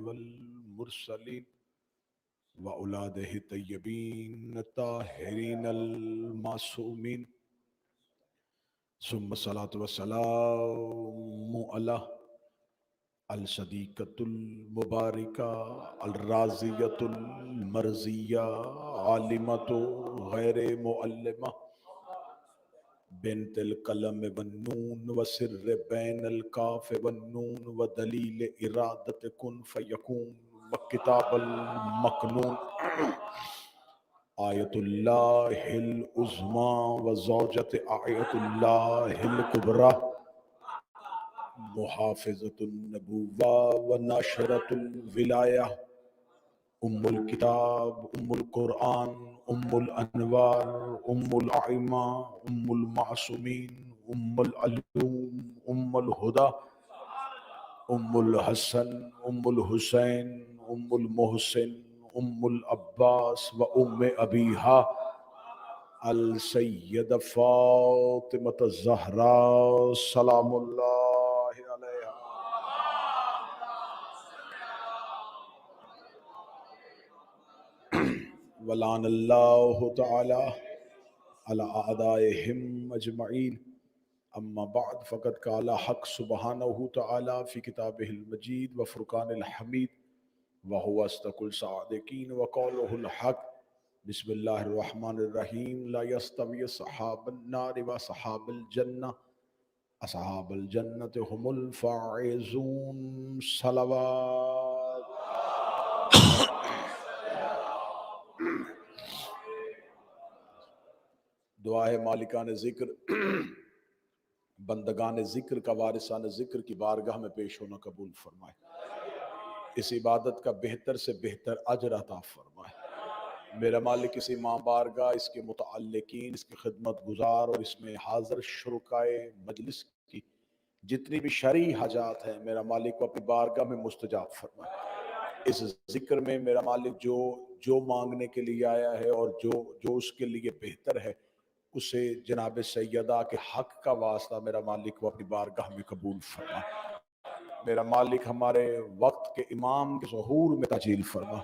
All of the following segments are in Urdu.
والمرسلين وأولاده الطيبين الطاهرين المعصومين ثم الصلاة والسلام على الصديقة المباركة الرازية المرزية عالمة غير معلمة بنت القلم والنون وسر بين الكاف والنون ودليل إرادة كن فيكون وكتاب المكنون آية الله العظمى وزوجة آية الله الكبرى محافظة النبوة وناشرة الولاية أم الكتاب أم القرآن أم الأنوار أم الأئمة أم المعصومين أم العلوم أم الهدى أم الحسن أم الحسين أم المحسن أم العباس وأم أبيها السيدة فاطمة الزهراء سلام الله عليها ولعن الله تعالى على أعدائهم أجمعين أما بعد فقد قال حق سبحانه تعالى في كتابه المجيد وفرقان الحميد وهو أصدق الصادقين وقوله الحق بسم الله الرحمن الرحيم لا يستوي أصحاب النار وأصحاب الجنة أصحاب الجنة هم الفائزون صلوات دعا ہے مالکان ذکر بندگان ذکر کا وارثان ذکر کی بارگاہ میں پیش ہونا قبول فرمائے، اس عبادت کا بہتر سے بہتر اجر عطا فرمائے۔ میرا مالک اس ماں بارگاہ، اس کے متعلقین، اس کے خدمت گزار اور اس میں حاضر شرکائے مجلس کی جتنی بھی شرعی حاجات ہیں میرا مالک کو اپنی بارگاہ میں مستجاب فرمائے۔ اس ذکر میں میرا مالک جو مانگنے کے لیے آیا ہے اور جو اس کے لیے بہتر ہے اسے جناب سیدہ کے حق کا واسطہ میرا مالک کو اپنی بارگاہ میں قبول فرما۔ میرا مالک ہمارے وقت کے امام کے ظہور میں تجلیل فرما،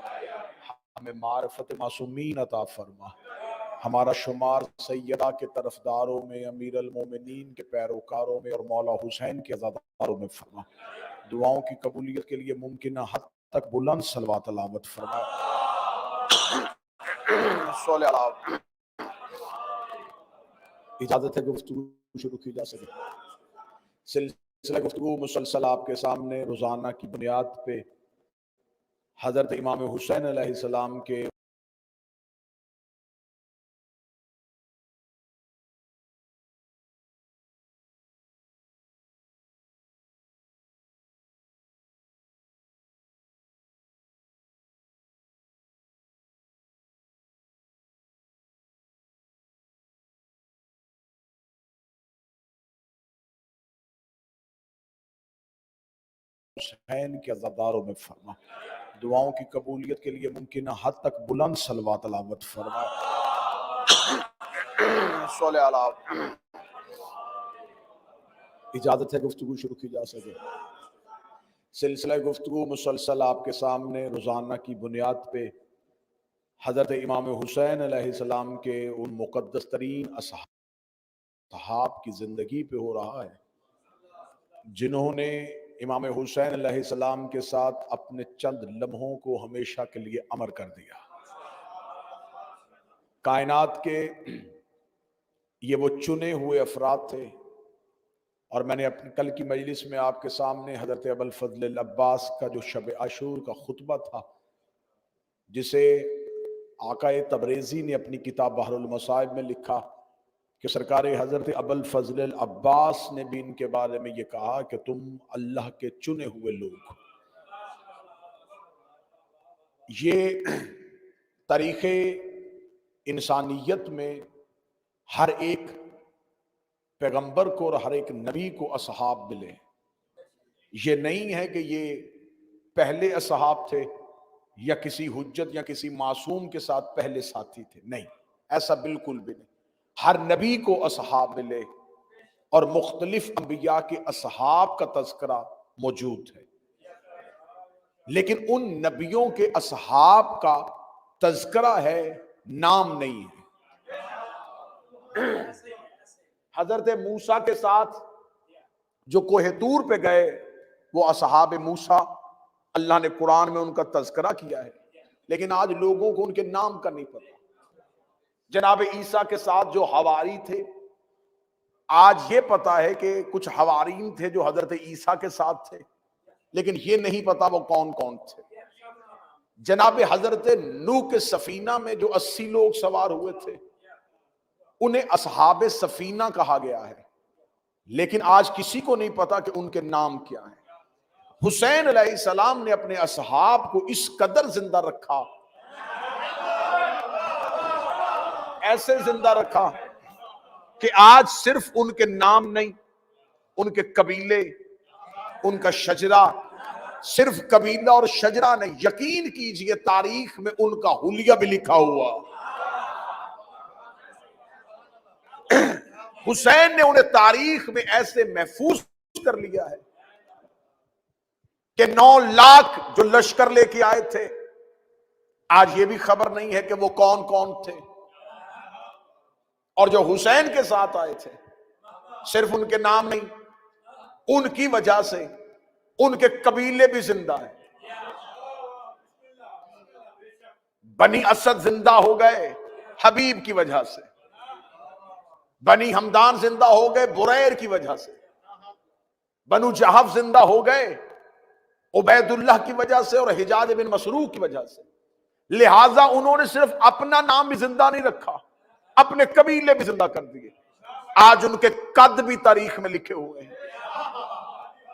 ہمیں معرفت معصومین عطا فرما، ہمارا شمار سیدہ کے طرفداروں میں، امیر المومنین کے پیروکاروں میں اور مولا حسین کے عزاداروں میں فرما۔ دعاؤں کی قبولیت کے لیے ممکنہ حد تک بلند صلوات تلاوت فرما۔ صلی اللہ اجازت ہے گفتگو شروع کی جا سکے۔ سلسلہ گفتگو مسلسل آپ کے سامنے روزانہ کی بنیاد پہ حضرت امام حسین علیہ السلام کے حسین کے عزاداروں میں فرما۔ دعاؤں کی قبولیت کے لیے ممکنہ حد تک بلند صلوات تلاوت فرما۔ صلی اللہ اجازت ہے گفتگو شروع کی جا سکے۔ سلسلہ گفتگو مسلسل آپ کے سامنے روزانہ کی بنیاد پہ حضرت امام حسین علیہ السلام کے ان مقدس ترین اصحاب کی زندگی پہ ہو رہا ہے جنہوں نے امام حسین علیہ السلام کے ساتھ اپنے چند لمحوں کو ہمیشہ کے لیے امر کر دیا۔ کائنات کے یہ وہ چنے ہوئے افراد تھے، اور میں نے اپنی کل کی مجلس میں آپ کے سامنے حضرت ابوالفضل العباس کا جو شب عاشور کا خطبہ تھا، جسے آقا تبریزی نے اپنی کتاب بحر المصائب میں لکھا کہ سرکار حضرت ابوالفضل العباس نے بھی ان کے بارے میں یہ کہا کہ تم اللہ کے چنے ہوئے لوگ۔ یہ تاریخ انسانیت میں ہر ایک پیغمبر کو اور ہر ایک نبی کو اصحاب ملے۔ یہ نہیں ہے کہ یہ پہلے اصحاب تھے یا کسی حجت یا کسی معصوم کے ساتھ پہلے ساتھی تھے، نہیں، ایسا بالکل بھی نہیں۔ ہر نبی کو اصحاب ملے اور مختلف انبیاء کے اصحاب کا تذکرہ موجود ہے۔ لیکن ان نبیوں کے اصحاب کا تذکرہ ہے، نام نہیں ہے۔ حضرت موسیٰ کے ساتھ جو کوہ طور پہ گئے وہ اصحاب موسیٰ، اللہ نے قرآن میں ان کا تذکرہ کیا ہے، لیکن آج لوگوں کو ان کے نام کا نہیں پتا۔ جناب عیسیٰ کے ساتھ جو حواری تھے، آج یہ پتا ہے کہ کچھ حوارین تھے جو حضرت عیسیٰ کے ساتھ تھے، لیکن یہ نہیں پتا وہ کون کون تھے۔ جناب حضرت نوح کے سفینہ میں جو 80 لوگ سوار ہوئے تھے، انہیں اصحاب سفینہ کہا گیا ہے، لیکن آج کسی کو نہیں پتا کہ ان کے نام کیا ہیں۔ حسین علیہ السلام نے اپنے اصحاب کو اس قدر زندہ رکھا، ایسے زندہ رکھا کہ آج صرف ان کے نام نہیں، ان کے قبیلے، ان کا شجرہ، صرف قبیلہ اور شجرہ نہیں، یقین کیجئے تاریخ میں ان کا حلیہ بھی لکھا ہوا۔ حسین نے انہیں تاریخ میں ایسے محفوظ کر لیا ہے کہ 9 لاکھ جو لشکر لے کے آئے تھے، آج یہ بھی خبر نہیں ہے کہ وہ کون کون تھے، اور جو حسین کے ساتھ آئے تھے صرف ان کے نام نہیں، ان کی وجہ سے ان کے قبیلے بھی زندہ ہیں۔ بنی اسد زندہ ہو گئے حبیب کی وجہ سے، بنی حمدان زندہ ہو گئے بریر کی وجہ سے، بنو جہف زندہ ہو گئے عبید اللہ کی وجہ سے اور حجاج بن مسروق کی وجہ سے۔ لہٰذا انہوں نے صرف اپنا نام بھی زندہ نہیں رکھا، اپنے قبیلے بھی زندہ کر دیے۔ آج ان کے قد بھی تاریخ میں لکھے ہوئے ہیں،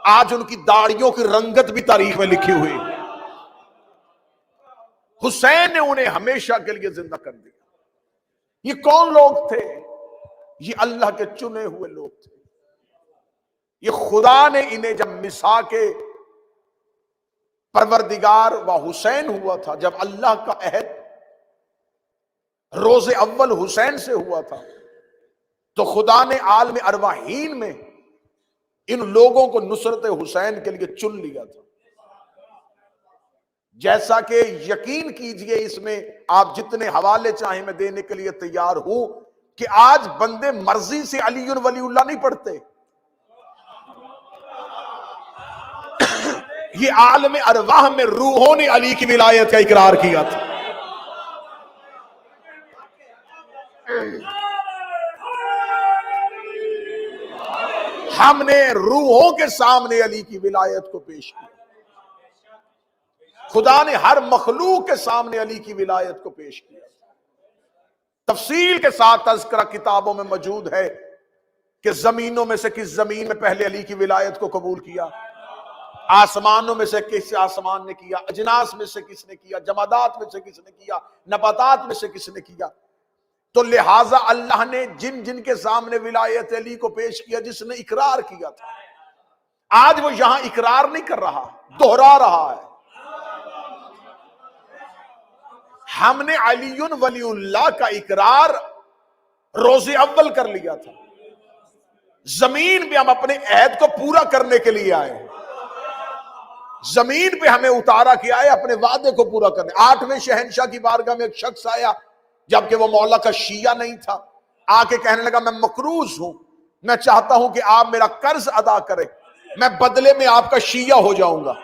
آج ان کی داڑھیوں کی رنگت بھی تاریخ میں لکھی ہوئی ہے۔ حسین نے انہیں ہمیشہ کے لیے زندہ کر دیا۔ یہ کون لوگ تھے؟ یہ اللہ کے چنے ہوئے لوگ تھے۔ یہ خدا نے انہیں جب میثاق پروردگار و حسین ہوا تھا، جب اللہ کا عہد روز اول حسین سے ہوا تھا، تو خدا نے عالم ارواحین میں ان لوگوں کو نصرت حسین کے لیے چن لیا تھا۔ جیسا کہ یقین کیجئے اس میں آپ جتنے حوالے چاہیں میں دینے کے لیے تیار ہوں کہ آج بندے مرضی سے علی ولی اللہ نہیں پڑھتے۔ یہ عالم ارواح میں روحوں نے علی کی ولایت کا اقرار کیا تھا۔ ہم نے روحوں کے سامنے علی کی ولایت کو پیش کیا، خدا نے ہر مخلوق کے سامنے علی کی ولایت کو پیش کیا۔ تفصیل کے ساتھ تذکرہ کتابوں میں موجود ہے کہ زمینوں میں سے کس زمین میں پہلے علی کی ولایت کو قبول کیا، آسمانوں میں سے کس آسمان نے کیا، اجناس میں سے کس نے کیا، جمادات میں سے کس نے کیا، نباتات میں سے کس نے کیا۔ تو لہٰذا اللہ نے جن جن کے سامنے ولایت علی کو پیش کیا، جس نے اقرار کیا تھا، آج وہ یہاں اقرار نہیں کر رہا، دہرا رہا ہے۔ ہم نے علی ولی اللہ کا اقرار روز اول کر لیا تھا، زمین پہ ہم اپنے عہد کو پورا کرنے کے لیے آئے، زمین پہ ہمیں اتارا کیا ہے اپنے وعدے کو پورا کرنے۔ 8ویں شہنشاہ کی بارگاہ میں ایک شخص آیا، جبکہ وہ مولا کا شیعہ نہیں تھا، آ کے کہنے لگا میں مقروض ہوں، میں چاہتا ہوں کہ آپ میرا قرض ادا کریں، میں بدلے میں آپ کا شیعہ ہو جاؤں گا۔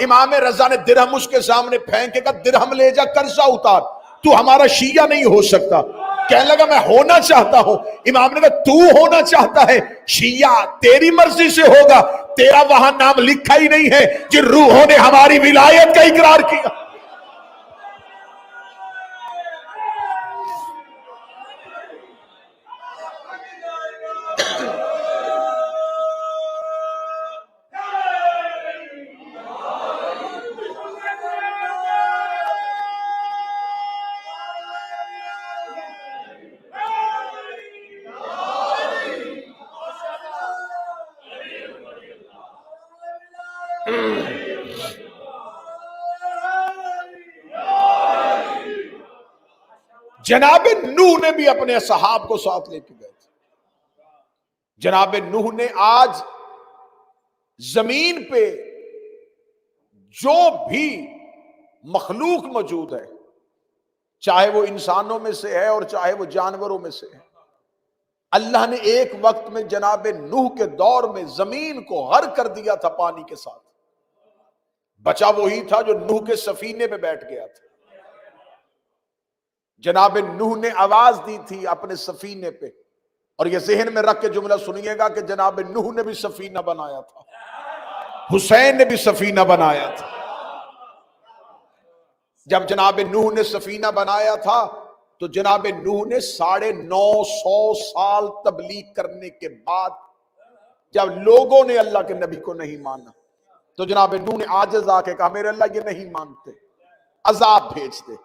امام رضا نے درہم اس کے سامنے پھینکے گا، درہم لے جا قرضہ اتار، تو ہمارا شیعہ نہیں ہو سکتا۔ کہنے لگا میں ہونا چاہتا ہوں۔ امام نے کہا تو ہونا چاہتا ہے، شیعہ تیری مرضی سے ہوگا، تیرا وہاں نام لکھا ہی نہیں ہے جن روحوں نے ہماری ولایت کا اقرار کیا۔ جناب نوح نے بھی اپنے صحاب کو ساتھ لے کے گئے تھے۔ جناب نوح نے آج زمین پہ جو بھی مخلوق موجود ہے، چاہے وہ انسانوں میں سے ہے اور چاہے وہ جانوروں میں سے ہے، اللہ نے ایک وقت میں جناب نوح کے دور میں زمین کو غرق کر دیا تھا پانی کے ساتھ. بچا وہی تھا جو نوح کے سفینے پہ بیٹھ گیا تھا. جناب نوح نے آواز دی تھی اپنے سفینے پہ، اور یہ ذہن میں رکھ کے جملہ سنیے گا کہ جناب نوح نے بھی سفینہ بنایا تھا، حسین نے بھی سفینہ بنایا تھا. جب جناب نوح نے سفینہ بنایا تھا تو جناب نوح نے 950 سال تبلیغ کرنے کے بعد جب لوگوں نے اللہ کے نبی کو نہیں مانا تو جناب نوح نے عاجز آ کے کہا میرے اللہ یہ نہیں مانتے، عذاب بھیج دے.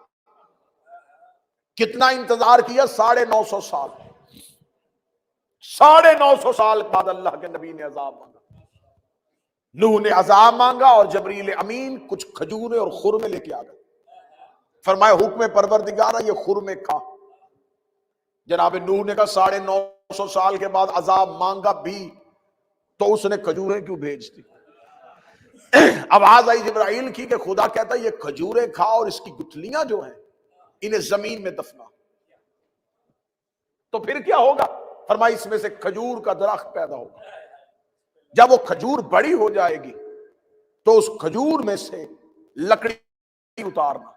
کتنا انتظار کیا؟ 950 سال. 950 سال بعد اللہ کے نبی نے عذاب مانگا. نوح نے عذاب مانگا اور جبریل امین کچھ کھجورے اور خرمے لے کے آ گئے. فرمایا حکم پروردگارہ یہ خرمے کھا. جناب نوح نے کہا 950 سال کے بعد عذاب مانگا بھی تو اس نے کھجوریں کیوں بھیج دی؟ آواز آئی جبرائیل کی کہ خدا کہتا ہے یہ کھجوریں کھا اور اس کی گٹھلیاں جو ہیں انہیں زمین میں دفنا. تو پھر کیا ہوگا؟ فرمایا اس میں سے کھجور کا درخت پیدا ہوگا. جب وہ کھجور بڑی ہو جائے گی تو اس کھجور میں سے لکڑی اتارنا،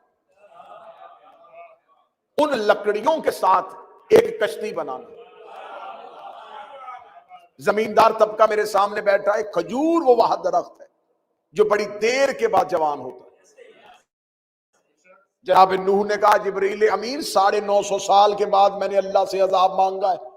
ان لکڑیوں کے ساتھ ایک کشتی بنانا. زمیندار طبقہ میرے سامنے بیٹھا ہے. کھجور وہ واحد درخت ہے جو بڑی دیر کے بعد جوان ہوتا ہے. جناب نوح نے کہا جبریل امین 950 سال کے بعد میں نے اللہ سے عذاب مانگا ہے،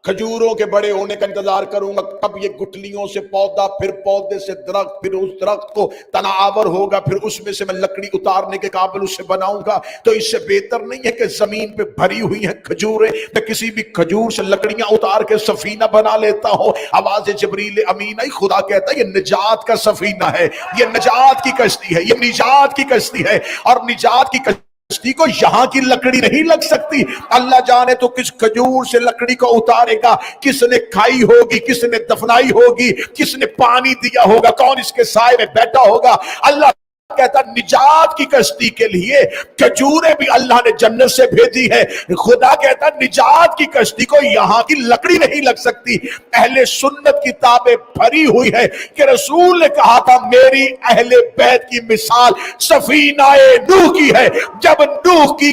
کھجوروں کے بڑے ہونے کا انتظار کروں گا، کب یہ گٹھلیوں سے پودا، پھر پودے سے درخت، پھر اس درخت کو تناور ہوگا، پھر اس میں سے میں لکڑی اتارنے کے قابل اسے بناؤں گا. تو اس سے بہتر نہیں ہے کہ زمین پہ بھری ہوئی ہیں کھجوریں، میں کسی بھی کھجور سے لکڑیاں اتار کے سفینہ بنا لیتا ہوں. آواز جبریل امین آئی. خدا کہتا ہے یہ نجات کا سفینہ ہے، یہ نجات کی کشتی ہے، یہ نجات کی کشتی ہے. اور نجات کی کشتی کو یہاں کی لکڑی نہیں لگ سکتی. اللہ جانے تو کس کھجور سے لکڑی کو اتارے گا، کس نے کھائی ہوگی، کس نے دفنائی ہوگی، کس نے پانی دیا ہوگا، کون اس کے سائے میں بیٹھا ہوگا. اللہ کہتا نجات کی کشتی کے لیے کھجوریں بھی اللہ نے جنت سے بھیجی ہے. خدا کہتا نجات کی کشتی کو یہاں کی لکڑی نہیں لگ سکتی. اہل سنت کتابیں بھری ہوئی ہے کہ رسول نے کہا تھا میری اہل بیت کی مثال سفینہ نوح کی ہے. جب نوح کی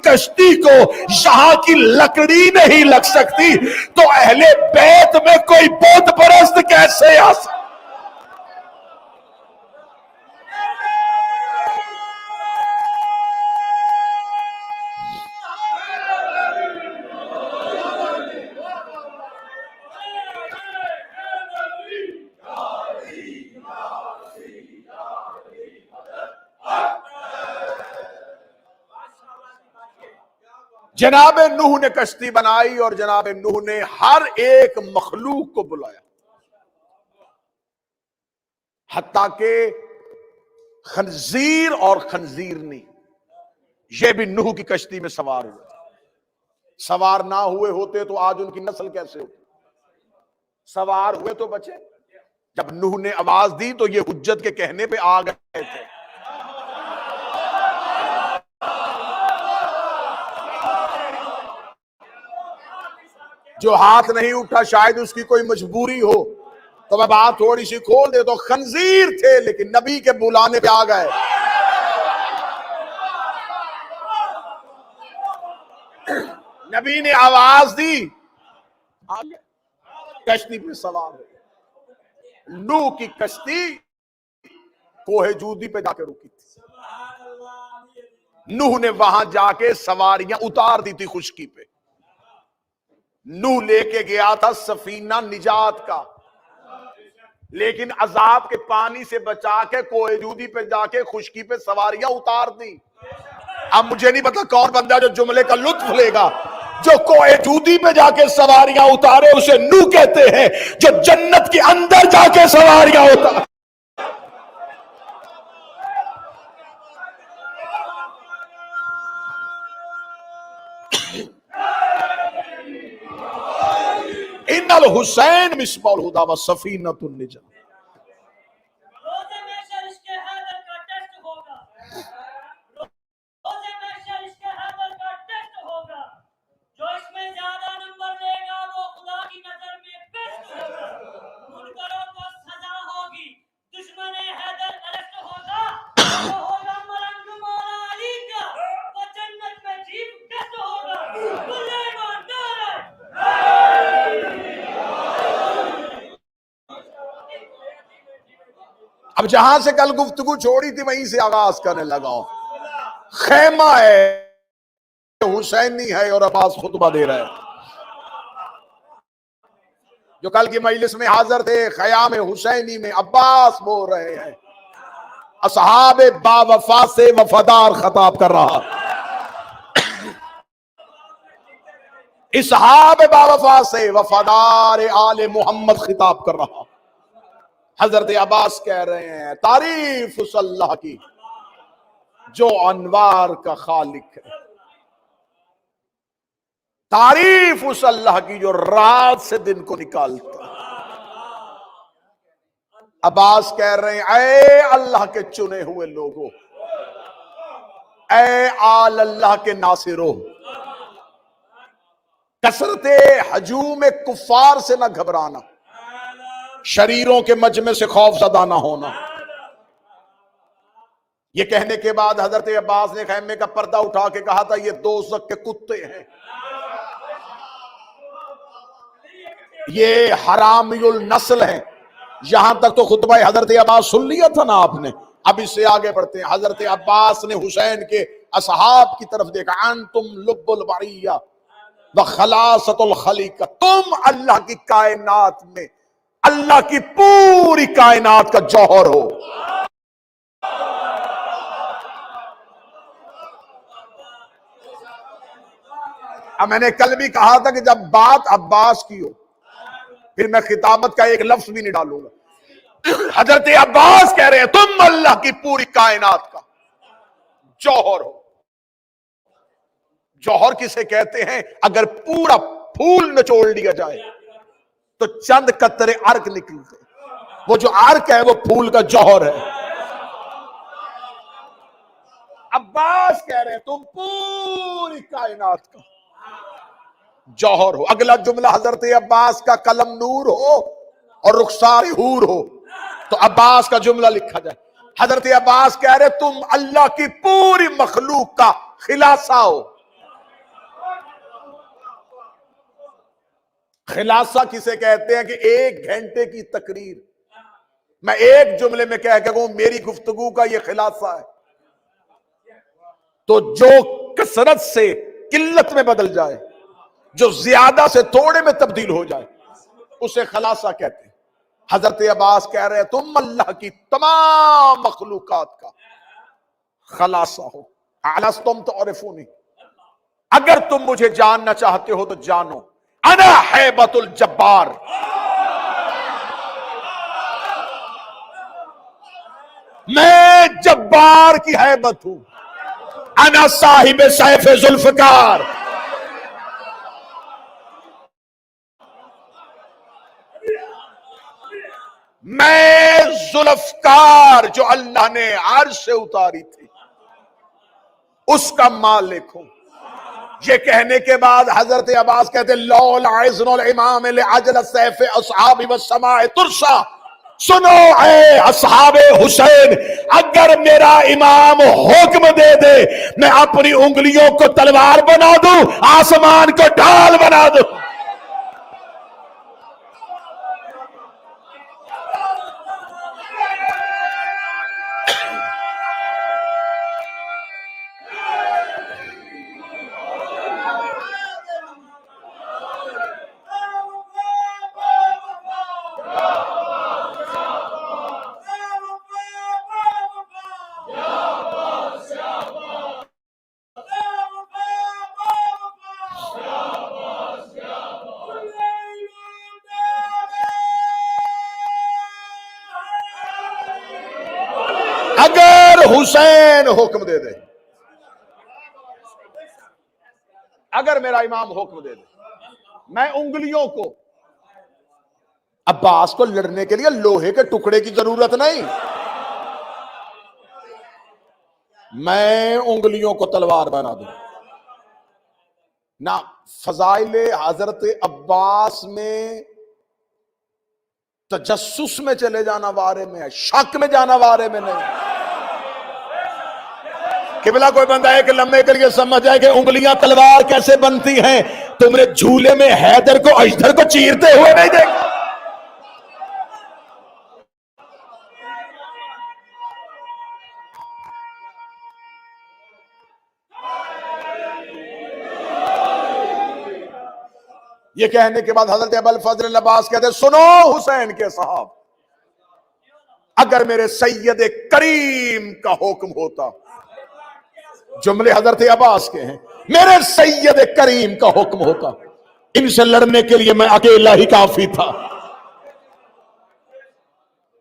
کشتی کو یہاں کی لکڑی نہیں لگ سکتی تو اہل بیت میں کوئی بت پرست کیسے آ سکتا؟ جناب نوح نے کشتی بنائی اور جناب نوح نے ہر ایک مخلوق کو بلایا، حتیٰ کہ خنزیر اور خنزیرنی یہ بھی نوح کی کشتی میں سوار ہوئے. سوار نہ ہوئے ہوتے تو آج ان کی نسل کیسے ہوتی؟ سوار ہوئے تو بچے. جب نوح نے آواز دی تو یہ حجت کے کہنے پہ آ گئے تھے. جو ہاتھ نہیں اٹھا شاید اس کی کوئی مجبوری ہو تو میں بات تھوڑی سی کھول دے تو خنزیر تھے لیکن نبی کے بلانے پہ آ گئے. نبی نے آواز دی کشتی پہ سوار ہو. نوح کی کشتی کوہ جودی پہ جا کے رکی تھی. نوح نے وہاں جا کے سواریاں اتار دی تھی خشکی پہ. نوح لے کے گیا تھا سفینہ نجات کا، لیکن عذاب کے پانی سے بچا کے کوہ جودی پہ جا کے خشکی پہ سواریاں اتار دی. اب مجھے نہیں پتا کون بندہ جو جملے کا لطف لے گا. جو کوہ جودی پہ جا کے سواریاں اتارے اسے نوح کہتے ہیں، جو جنت کے اندر جا کے سواریاں اتارے. ان الحسین مصباح الہدی و سفینۃ النجات. اب جہاں سے کل گفتگو چھوڑی تھی وہیں سے آغاز کرنے لگا ہوں. خیمہ ہے حسینی ہے اور عباس خطبہ دے رہا ہے. جو کل کی مجلس میں حاضر تھے خیام حسینی میں عباس بول رہے ہیں. اصحاب با وفا سے وفادار خطاب کر رہا. اصحاب با وفا سے وفادار آل محمد خطاب کر رہا. حضرت عباس کہہ رہے ہیں تعریف اس اللہ کی جو انوار کا خالق ہے، تعریف اس اللہ کی جو رات سے دن کو نکالتا ہے. عباس کہہ رہے ہیں اے اللہ کے چنے ہوئے لوگوں، اے آل اللہ کے ناصروں، کثرت ہجوم کفار سے نہ گھبرانا، شریروں کے مجمع سے خوف زدہ نہ ہونا. یہ کہنے کے بعد حضرت عباس نے خیمے کا پردہ اٹھا کے کہا تھا یہ دوزخ کے کتے ہیں، یہ حرامی النسل ہیں. یہاں تک تو خطبہ حضرت عباس سن لیا تھا نا آپ نے. اب اس سے آگے بڑھتے ہیں. حضرت عباس نے حسین کے اصحاب کی طرف دیکھا. انتم لب البریہ وخلاصۃ الخلیقہ، تم اللہ کی کائنات میں اللہ کی پوری کائنات کا جوہر ہو. اب میں نے کل بھی کہا تھا کہ جب بات عباس کی ہو پھر میں خطابت کا ایک لفظ بھی نہیں ڈالوں گا. حضرت عباس کہہ رہے ہیں تم اللہ کی پوری کائنات کا جوہر ہو. جوہر کسے کہتے ہیں؟ اگر پورا پھول نچوڑ لیا جائے تو چند قطرے عرق نکلتے، وہ جو عرق ہے وہ پھول کا جوہر ہے. عباس کہہ رہے ہیں تم پوری کائنات کا جوہر ہو. اگلا جملہ حضرت عباس کا قلم نور ہو اور رخسار حور ہو تو عباس کا جملہ لکھا جائے. حضرت عباس کہہ رہے تم اللہ کی پوری مخلوق کا خلاصہ ہو. خلاصہ کسے کہتے ہیں کہ ایک گھنٹے کی تقریر میں ایک جملے میں کہہ کے کہوں میری گفتگو کا یہ خلاصہ ہے، تو جو کثرت سے قلت میں بدل جائے، جو زیادہ سے تھوڑے میں تبدیل ہو جائے، اسے خلاصہ کہتے ہیں. حضرت عباس کہہ رہے ہیں تم اللہ کی تمام مخلوقات کا خلاصہ ہو. الستم تعرفونی، اگر تم مجھے جاننا چاہتے ہو تو جانو انا ہیبت الجبار، میں جبار کی ہیبت ہوں. انا صاحب سیف ذوالفقار، میں ذوالفقار جو اللہ نے عرش سے اتاری تھی اس کا مالک ہوں. یہ کہنے کے بعد حضرت عباس کہتے لولا عزن الامام لعجل السیف اصحاب والسماء ترسا. سنو اے اصحاب حسین، اگر میرا امام حکم دے دے میں اپنی انگلیوں کو تلوار بنا دوں، آسمان کو ڈھال بنا دوں. اگر حسین حکم دے دے، اگر میرا امام حکم دے دے، میں انگلیوں کو، عباس کو لڑنے کے لیے لوہے کے ٹکڑے کی ضرورت نہیں، میں انگلیوں کو تلوار بنا دوں. نہ فضائل حضرت عباس میں تجسس میں چلے جانا وارے میں ہے، شک میں جانا وارے میں نہیں. قبلہ کوئی بندہ ہے کہ لمحے کے لیے سمجھ جائے کہ انگلیاں تلوار کیسے بنتی ہیں، تم نے جھولے میں حیدر کو اجدر کو چیرتے ہوئے نہیں دیکھا. یہ کہنے کے بعد حضرت ابوالفضل العباس کہتے سنو حسین کے صاحب، اگر میرے سید کریم کا حکم ہوتا، جملے حضرت عباس کے ہیں، میرے سید کریم کا حکم ہوتا، ان سے لڑنے کے لیے میں اکیلا ہی کافی تھا،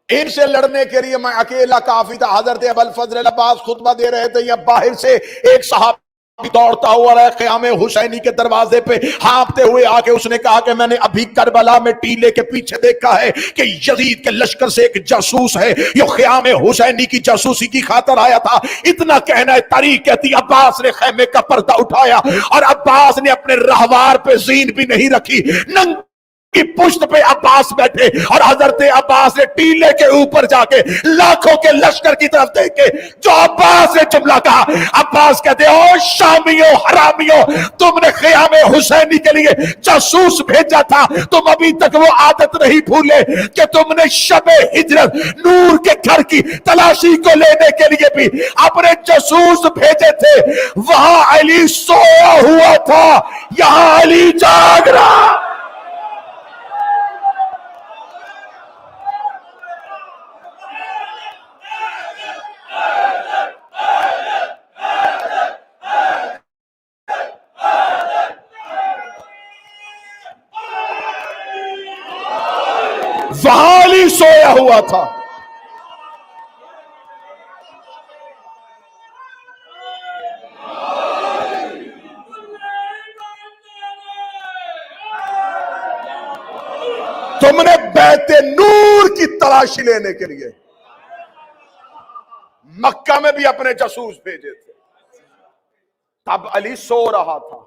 ان سے لڑنے کے لیے میں اکیلا کافی تھا۔ حضرت ابوالفضل العباس خطبہ دے رہے تھے، یا باہر سے ایک صحابی دوڑتا ہوا رہا خیام حسینی کے دروازے پہ ہانپتے ہوئے آ کے اس نے کہا کہ میں نے ابھی کربلا میں ٹیلے کے پیچھے دیکھا ہے کہ یزید کے لشکر سے ایک جاسوس ہے، یہ خیام حسینی کی جاسوسی کی خاطر آیا تھا۔ اتنا کہنا ہے، تاریخ کہتی عباس نے خیمے کا پردہ اٹھایا اور عباس نے اپنے رہوار پہ زین بھی نہیں رکھی، ننگ کی پشت پہ عباس بیٹھے، اور حضرت عباس نے ٹیلے کے اوپر جا کے لاکھوں کے لشکر کی طرف دیکھ کے جو عباس نے جملہ کہا، عباس کہتے او شامیوں حرامیوں، تم نے خیام حسینی کے لیے جاسوس بھیجا تھا، تم ابھی تک وہ عادت نہیں بھولے کہ تم نے شب ہجرت نور کے گھر کی تلاشی کو لینے کے لیے بھی اپنے جاسوس بھیجے تھے۔ وہاں علی سویا ہوا تھا، یہاں علی جاگ رہا۔ وہاں علی سویا ہوا تھا۔ تم نے بیت نور کی تلاشی لینے کے لیے مکہ میں بھی اپنے جاسوس بھیجے تھے، تب علی سو رہا تھا،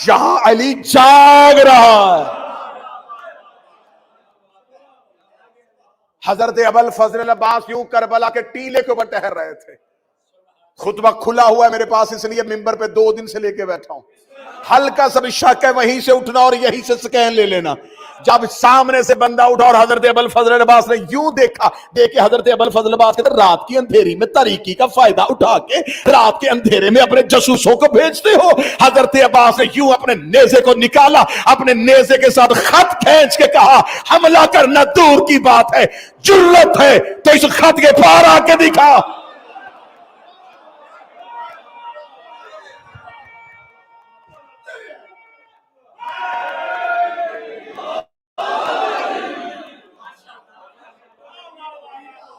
یہاں علی جاگ رہا ہے۔ حضرت ابوالفضل العباس یوں کربلا کے ٹیلے کے اوپر ٹہر رہے تھے، خطبہ کھلا ہوا ہے میرے پاس، اس لیے ممبر پہ 2 دن سے لے کے بیٹھا ہوں، ہلکا سا بھی شک ہے وہیں سے اٹھنا اور یہیں سے سکین لے لینا۔ جب سامنے سے بندہ اٹھا اور حضرت ابوالفضل العباس نے یوں دیکھا، دیکھے حضرت ابوالفضل العباس کہتے رات کی اندھیری میں تاریکی کا فائدہ اٹھا کے رات کے اندھیرے میں اپنے جاسوسوں کو بھیجتے ہو۔ حضرت عباس نے یوں اپنے نیزے کو نکالا، اپنے نیزے کے ساتھ خط کھینچ کے کہا حملہ کرنا دور کی بات ہے، جرت ہے تو اس خط کے پار آ کے دکھا۔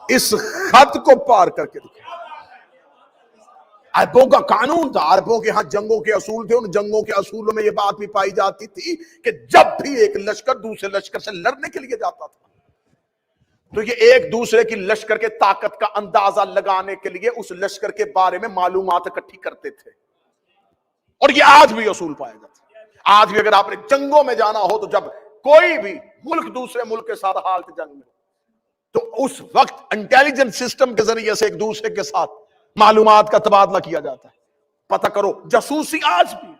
اس خط کو پار کر کے دکھا۔ عربوں کا قانون تھا، عربوں کے ہاں جنگوں کے اصول تھے، ان جنگوں کے اصولوں میں یہ بات بھی پائی جاتی تھی کہ جب بھی ایک لشکر دوسرے لشکر سے لڑنے کے لیے جاتا تھا تو یہ ایک دوسرے کی لشکر کے طاقت کا اندازہ لگانے کے لیے اس لشکر کے بارے میں معلومات اکٹھی کرتے تھے، اور یہ آج بھی اصول پایا جاتا ہے۔ آج بھی اگر آپ نے جنگوں میں جانا ہو تو جب کوئی بھی ملک دوسرے ملک کے ساتھ حالت جنگ میں تو اس وقت انٹیلیجنس سسٹم کے ذریعے سے ایک دوسرے کے ساتھ معلومات کا تبادلہ کیا جاتا ہے۔ پتہ کرو، جاسوسی آج بھی،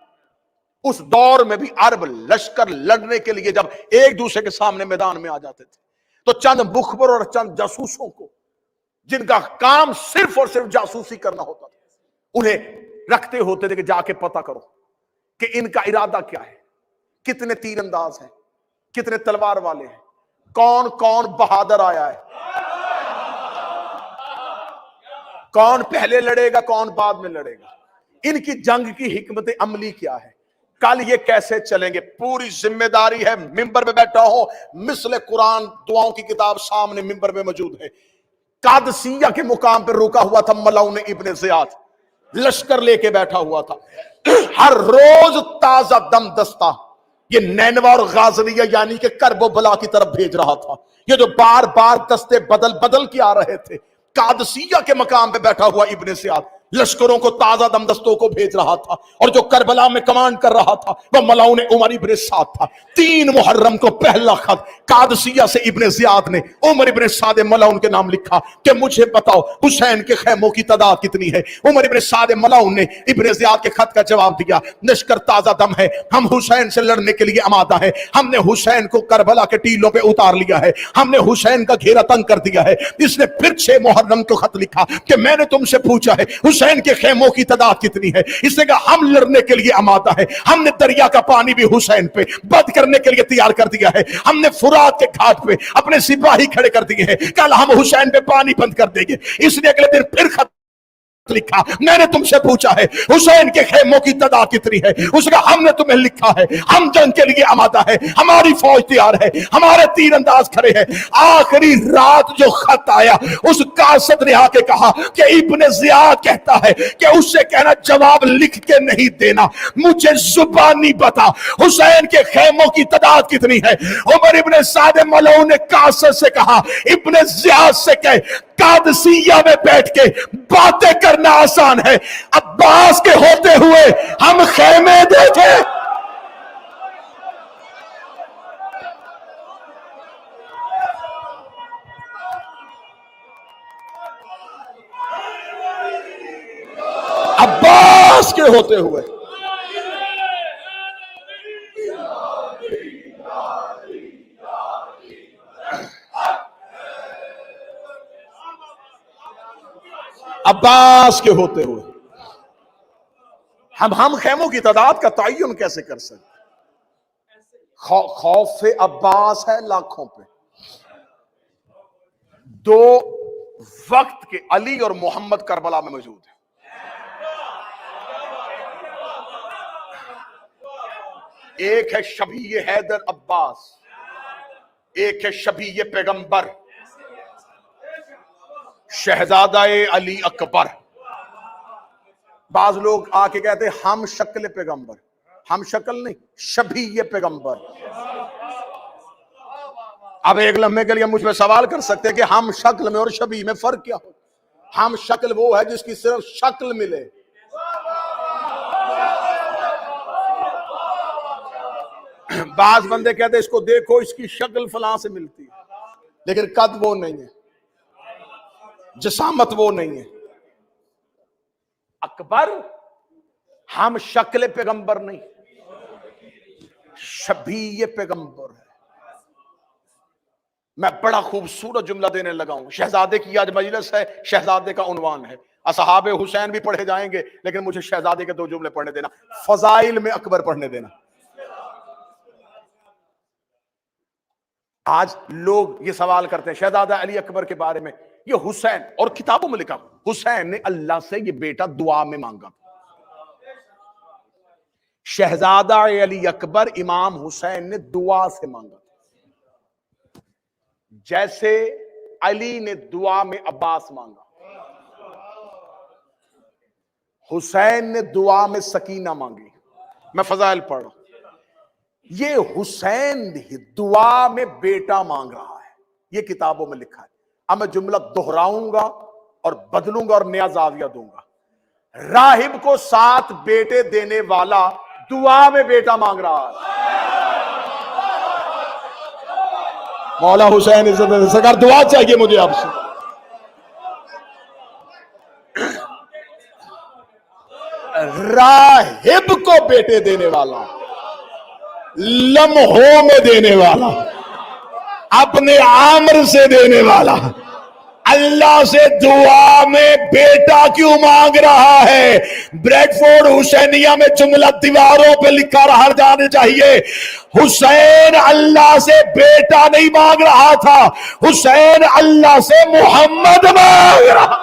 اس دور میں بھی عرب لشکر لڑنے کے لیے جب ایک دوسرے کے سامنے میدان میں آ جاتے تھے تو چند مخبر اور چند جاسوسوں کو، جن کا کام صرف اور صرف جاسوسی کرنا ہوتا تھا، انہیں رکھتے ہوتے تھے کہ جا کے پتہ کرو کہ ان کا ارادہ کیا ہے، کتنے تیر انداز ہیں، کتنے تلوار والے ہیں، کون کون بہادر آیا ہے، کون پہلے لڑے گا کون بعد میں لڑے گا، ان کی جنگ کی حکمت عملی کیا ہے، کل یہ کیسے چلیں گے۔ پوری ذمہ داری ہے، ممبر پہ بیٹھا ہو، مثل قرآن دعاؤں کی کتاب سامنے ممبر پہ موجود ہے۔ قادسیہ کے مقام پہ رکا ہوا تھا ملعون ابن زیاد، لشکر لے کے بیٹھا ہوا تھا، ہر روز تازہ دم دستہ یہ نینوا اور غازنیہ یعنی کہ کرب و بلا کی طرف بھیج رہا تھا۔ یہ جو بار بار دستے بدل بدل کے آ رہے تھے، قادسیہ کے مقام پہ بیٹھا ہوا ابن زیاد لشکروں کو تازہ دم دستوں کو بھیج رہا تھا، اور جو کربلا میں کمانڈ کر رہا تھا وہ ملعون عمر ابن سعد تھا۔ 3 محرم کو پہلا خط قادسیہ سے ابن زیاد نے عمر ابن سعد ملعون کے نام لکھا کہ مجھے بتاؤ حسین کے خیموں کی تعداد کتنی ہے۔ عمر ابن سعد ملعون نے ابن زیاد کے خط کا جواب دیا، لشکر تازہ دم ہے، ہم حسین سے لڑنے کے لیے آمادہ ہیں، ہم نے حسین کو کربلا کے ٹیلوں پہ اتار لیا ہے، ہم نے حسین کا گھیرا تنگ کر دیا ہے۔ اس نے پھر 6 محرم کو خط لکھا کہ میں نے تم سے پوچھا ہے حسین حسین کے خیموں کی تعداد کتنی ہے؟ اس نے کہا ہم لڑنے کے لیے آمادہ ہے، ہم نے دریا کا پانی بھی حسین پہ بند کرنے کے لیے تیار کر دیا ہے، ہم نے فرات کے گھاٹ پہ اپنے سپاہی کھڑے کر دیے ہیں، کل ہم حسین پہ پانی بند کر دیں گے۔ اس نے اگلے دن پھر خط لکھا، میں نے تم سے پوچھا ہے حسین کے خیموں کی تعداد کتنی ہے؟ اس کا ہم نے تمہیں لکھا ہے، ہم جنگ کے لیے آمادہ ہے، ہماری فوج تیار ہے، ہمارے تیر انداز کھڑے ہیں۔ آخری رات جو خط آیا اس قاصد نے آ کے کہا کہ ابن زیاد کہتا ہے کہ اس سے کہنا جواب لکھ کے نہیں دینا، مجھے زبانی بتا حسین کے خیموں کی تعداد کتنی ہے۔ عمر ابن سعد ملعون نے قاصد سے کہا ابن زیاد سے کہ قادسیہ میں بیٹھ کے باتیں کرنا آسان ہے، عباس کے ہوتے ہوئے ہم خیمے دیکھے۔ عباس کے ہوتے ہوئے عباس کے ہوتے ہوئے ہم خیموں کی تعداد کا تعین کیسے کر سکتے؟ خوف عباس ہے لاکھوں پہ۔ دو وقت کے علی اور محمد کربلا میں موجود ہیں، ایک ہے شبیہ حیدر عباس، ایک ہے شبیہ پیغمبر شہزادہ علی اکبر۔ بعض لوگ آ کے کہتے ہیں ہم شکل پیغمبر، ہم شکل نہیں، شبیہ پیغمبر۔ اب ایک لمحے کے لیے مجھ پہ سوال کر سکتے ہیں کہ ہم شکل میں اور شبیہ میں فرق کیا ہو؟ ہم شکل وہ ہے جس کی صرف شکل ملے، بعض بندے کہتے ہیں اس کو دیکھو اس کی شکل فلاں سے ملتی ہے، لیکن قد وہ نہیں ہے، جسامت وہ نہیں ہے۔ اکبر ہم شکل پیغمبر نہیں، شبیہ پیغمبر ہے۔ میں بڑا خوبصورت جملہ دینے لگا ہوں، شہزادے کی آج مجلس ہے، شہزادے کا عنوان ہے، اصحاب حسین بھی پڑھے جائیں گے لیکن مجھے شہزادے کے 2 جملے پڑھنے دینا، فضائل میں اکبر پڑھنے دینا۔ آج لوگ یہ سوال کرتے ہیں شہزادہ علی اکبر کے بارے میں، یہ حسین، اور کتابوں میں لکھا حسین نے اللہ سے یہ بیٹا دعا میں مانگا۔ شہزادہ علی اکبر امام حسین نے دعا سے مانگا، جیسے علی نے دعا میں عباس مانگا، حسین نے دعا میں سکینہ مانگی۔ میں فضائل پڑھ رہا ہوں، یہ حسین دعا میں بیٹا مانگ رہا ہے، یہ کتابوں میں لکھا ہے۔ اب میں جملہ دہراؤں گا اور بدلوں گا اور نیا زاویہ دوں گا۔ راہب کو 7 بیٹے دینے والا دعا میں بیٹا مانگ رہا ہے۔ مولا حسین عزت سرکار دعا چاہیے مجھے آپ سے۔ راہب کو بیٹے دینے والا، لمحوں میں دینے والا، اپنے عامر سے دینے والا، اللہ سے دعا میں بیٹا کیوں مانگ رہا ہے؟ بریڈ فورڈ حسینیہ میں جملہ دیواروں پہ لکھا رہا جانے چاہیے، حسین اللہ سے بیٹا نہیں مانگ رہا تھا، حسین اللہ سے محمد مانگ رہا۔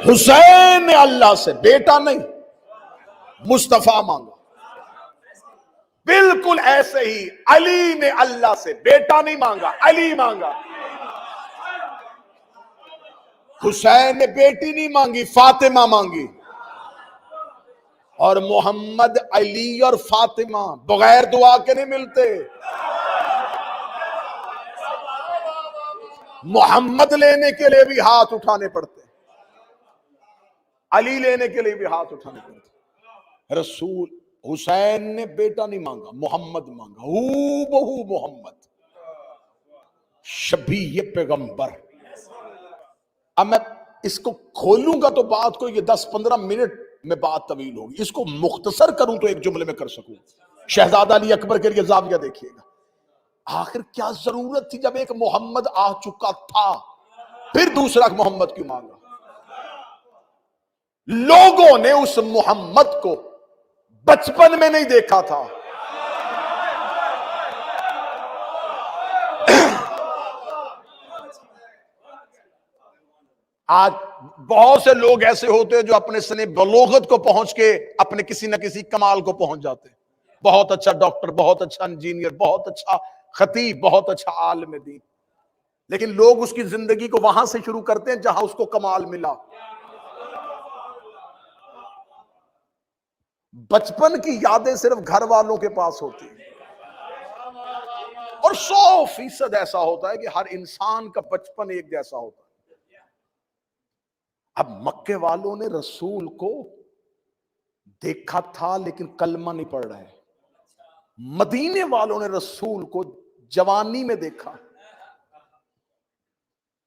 حسین نے اللہ سے بیٹا نہیں مصطفیٰ مانگا، بالکل ایسے ہی علی نے اللہ سے بیٹا نہیں مانگا، علی مانگا۔ حسین نے بیٹی نہیں مانگی، فاطمہ مانگی، اور محمد علی اور فاطمہ بغیر دعا کے نہیں ملتے۔ محمد لینے کے لیے بھی ہاتھ اٹھانے پڑتے، علی لینے کے لیے بھی ہاتھ اٹھانے پڑتے۔ رسول حسین نے بیٹا نہیں مانگا، محمد مانگا، ہو بہو محمد، شبیہ پیغمبر۔ اب میں اس کو کھولوں گا تو بات کو یہ 10-15 منٹ میں بات طویل ہوگی، اس کو مختصر کروں تو ایک جملے میں کر سکوں۔ شہزادہ علی اکبر کے لیے زاویہ دیکھیے گا، آخر کیا ضرورت تھی جب ایک محمد آ چکا تھا پھر دوسرا محمد کیوں مانگا؟ لوگوں نے اس محمد کو بچپن میں نہیں دیکھا تھا، آج بہت سے لوگ ایسے ہوتے ہیں جو اپنے سن بلوغت کو پہنچ کے اپنے کسی نہ کسی کمال کو پہنچ جاتے ہیں، بہت اچھا ڈاکٹر، بہت اچھا انجینئر، بہت اچھا خطیب، بہت اچھا عالم دین، لیکن لوگ اس کی زندگی کو وہاں سے شروع کرتے ہیں جہاں اس کو کمال ملا۔ بچپن کی یادیں صرف گھر والوں کے پاس ہوتی ہیں، اور 100% ایسا ہوتا ہے کہ ہر انسان کا بچپن ایک جیسا ہوتا ہے۔ اب مکے والوں نے رسول کو دیکھا تھا لیکن کلمہ نہیں پڑھ رہے، مدینے والوں نے رسول کو جوانی میں دیکھا،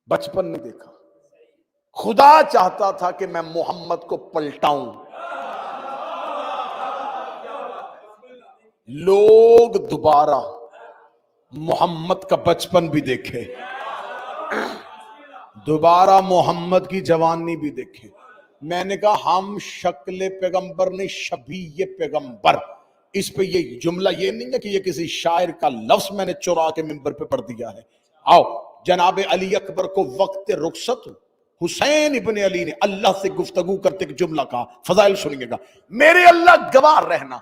بچپن میں دیکھا۔ خدا چاہتا تھا کہ میں محمد کو پلٹاؤں، لوگ دوبارہ محمد کا بچپن بھی دیکھے، دوبارہ محمد کی جوانی بھی دیکھے۔ میں نے کہا ہم شکل پیغمبر نہیں، شبیہ پیغمبر، اس پہ یہ جملہ یہ نہیں ہے کہ یہ کسی شاعر کا لفظ میں نے چرا کے منبر پہ پڑھ دیا ہے۔ آؤ، جناب علی اکبر کو وقت رخصت حسین ابن علی نے اللہ سے گفتگو کرتے ایک جملہ کہا، فضائل سنیے گا، میرے اللہ گواہ رہنا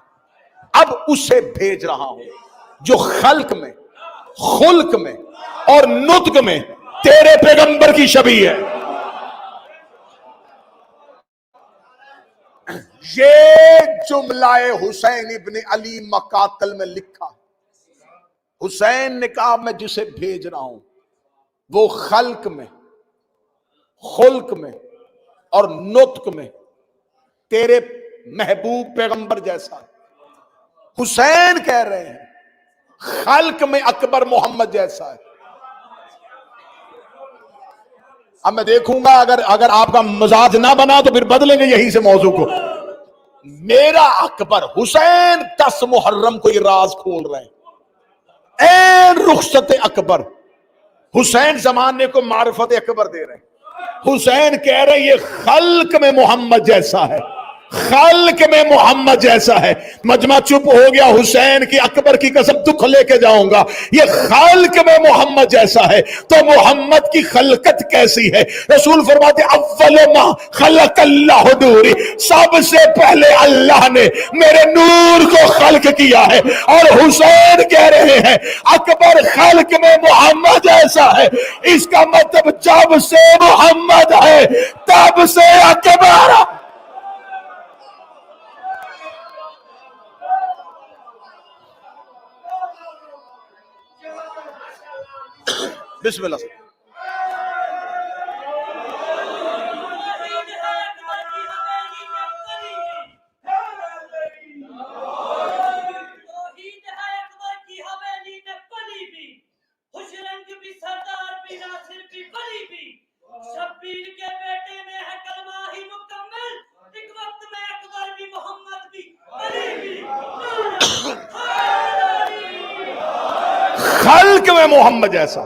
اب اسے بھیج رہا ہوں جو خلق میں، خلق میں اور نطق میں تیرے پیغمبر کی شبیہ ہے۔ یہ جملہ حسین ابن علی مقاتل میں لکھا، حسین نے کہا میں جسے بھیج رہا ہوں وہ خلق میں، خلق میں اور نطق میں تیرے محبوب پیغمبر جیسا ہے۔ حسین کہہ رہے ہیں خلق میں اکبر محمد جیسا ہے۔ اب میں دیکھوں گا اگر آپ کا مزاج نہ بنا تو پھر بدلیں گے یہی سے موضوع کو۔ میرا اکبر حسین 10 محرم کو یہ راز کھول رہے ہیں، این رخصت اکبر، حسین زمانے کو معرفت اکبر دے رہے ہیں۔ حسین کہہ رہے ہیں یہ خلق میں محمد جیسا ہے، خلق میں محمد جیسا ہے۔ مجمع چپ ہو گیا۔ حسین کی اکبر کی قسم دکھ لے کے جاؤں گا، یہ خلق میں محمد جیسا ہے تو محمد کی خلقت کیسی ہے؟ رسول فرماتے اول ما خلق اللہ نوری، سب سے پہلے اللہ نے میرے نور کو خلق کیا ہے۔ اور حسین کہہ رہے ہیں اکبر خلق میں محمد جیسا ہے، اس کا مطلب جب سے محمد ہے تب سے اکبر۔ بسم اللہ سے خلق میں محمد جیسا،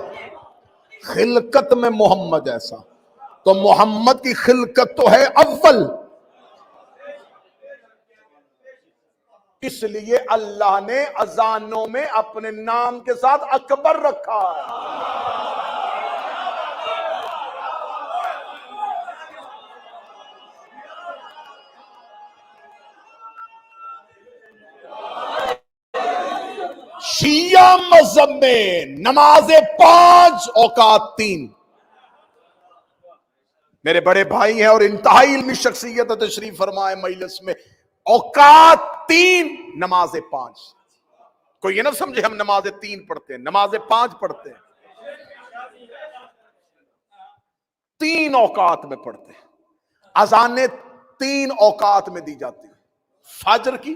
خلقت میں محمد جیسا، تو محمد کی خلقت تو ہے اول، اس لیے اللہ نے اذانوں میں اپنے نام کے ساتھ اکبر رکھا ہے۔ شیعہ مذہب میں نماز 5 اوقات 3، میرے بڑے بھائی ہیں اور انتہائی علمی شخصیت تشریف فرمائے مجلس میں، اوقات 3 نماز 5۔ کوئی یہ نہ سمجھے ہم نماز 3 پڑھتے ہیں، نماز 5 پڑھتے ہیں، 3 اوقات میں پڑھتے ہیں۔ اذانیں 3 اوقات میں دی جاتی ہیں، فجر کی،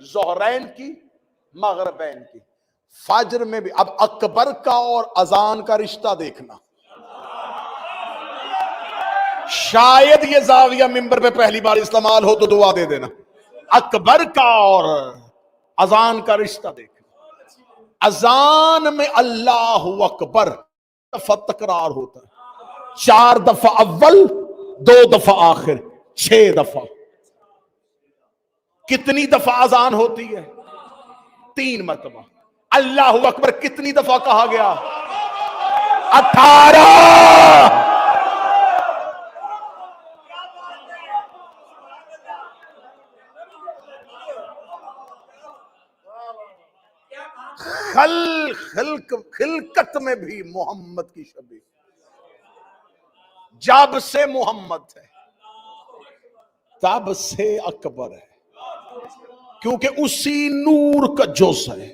ظہرین کی، مغربین کی۔ فجر میں بھی اب اکبر کا اور اذان کا رشتہ دیکھنا، شاید یہ زاویہ ممبر پہ پہلی بار استعمال ہو تو دعا دے دینا. اکبر کا اور اذان کا رشتہ دیکھ. اذان میں اللہ اکبر دفعہ تکرار ہوتا ہے، 4 دفعہ اول، 2 دفعہ آخر، 6 دفعہ. کتنی دفعہ اذان ہوتی ہے؟ 3 مرتبہ. اللہ اکبر کتنی دفعہ کہا گیا؟ 18. خلقت میں بھی محمد کی شبیہ. جب سے محمد ہے تب سے اکبر ہے، کیونکہ اسی نور کا جز ہے.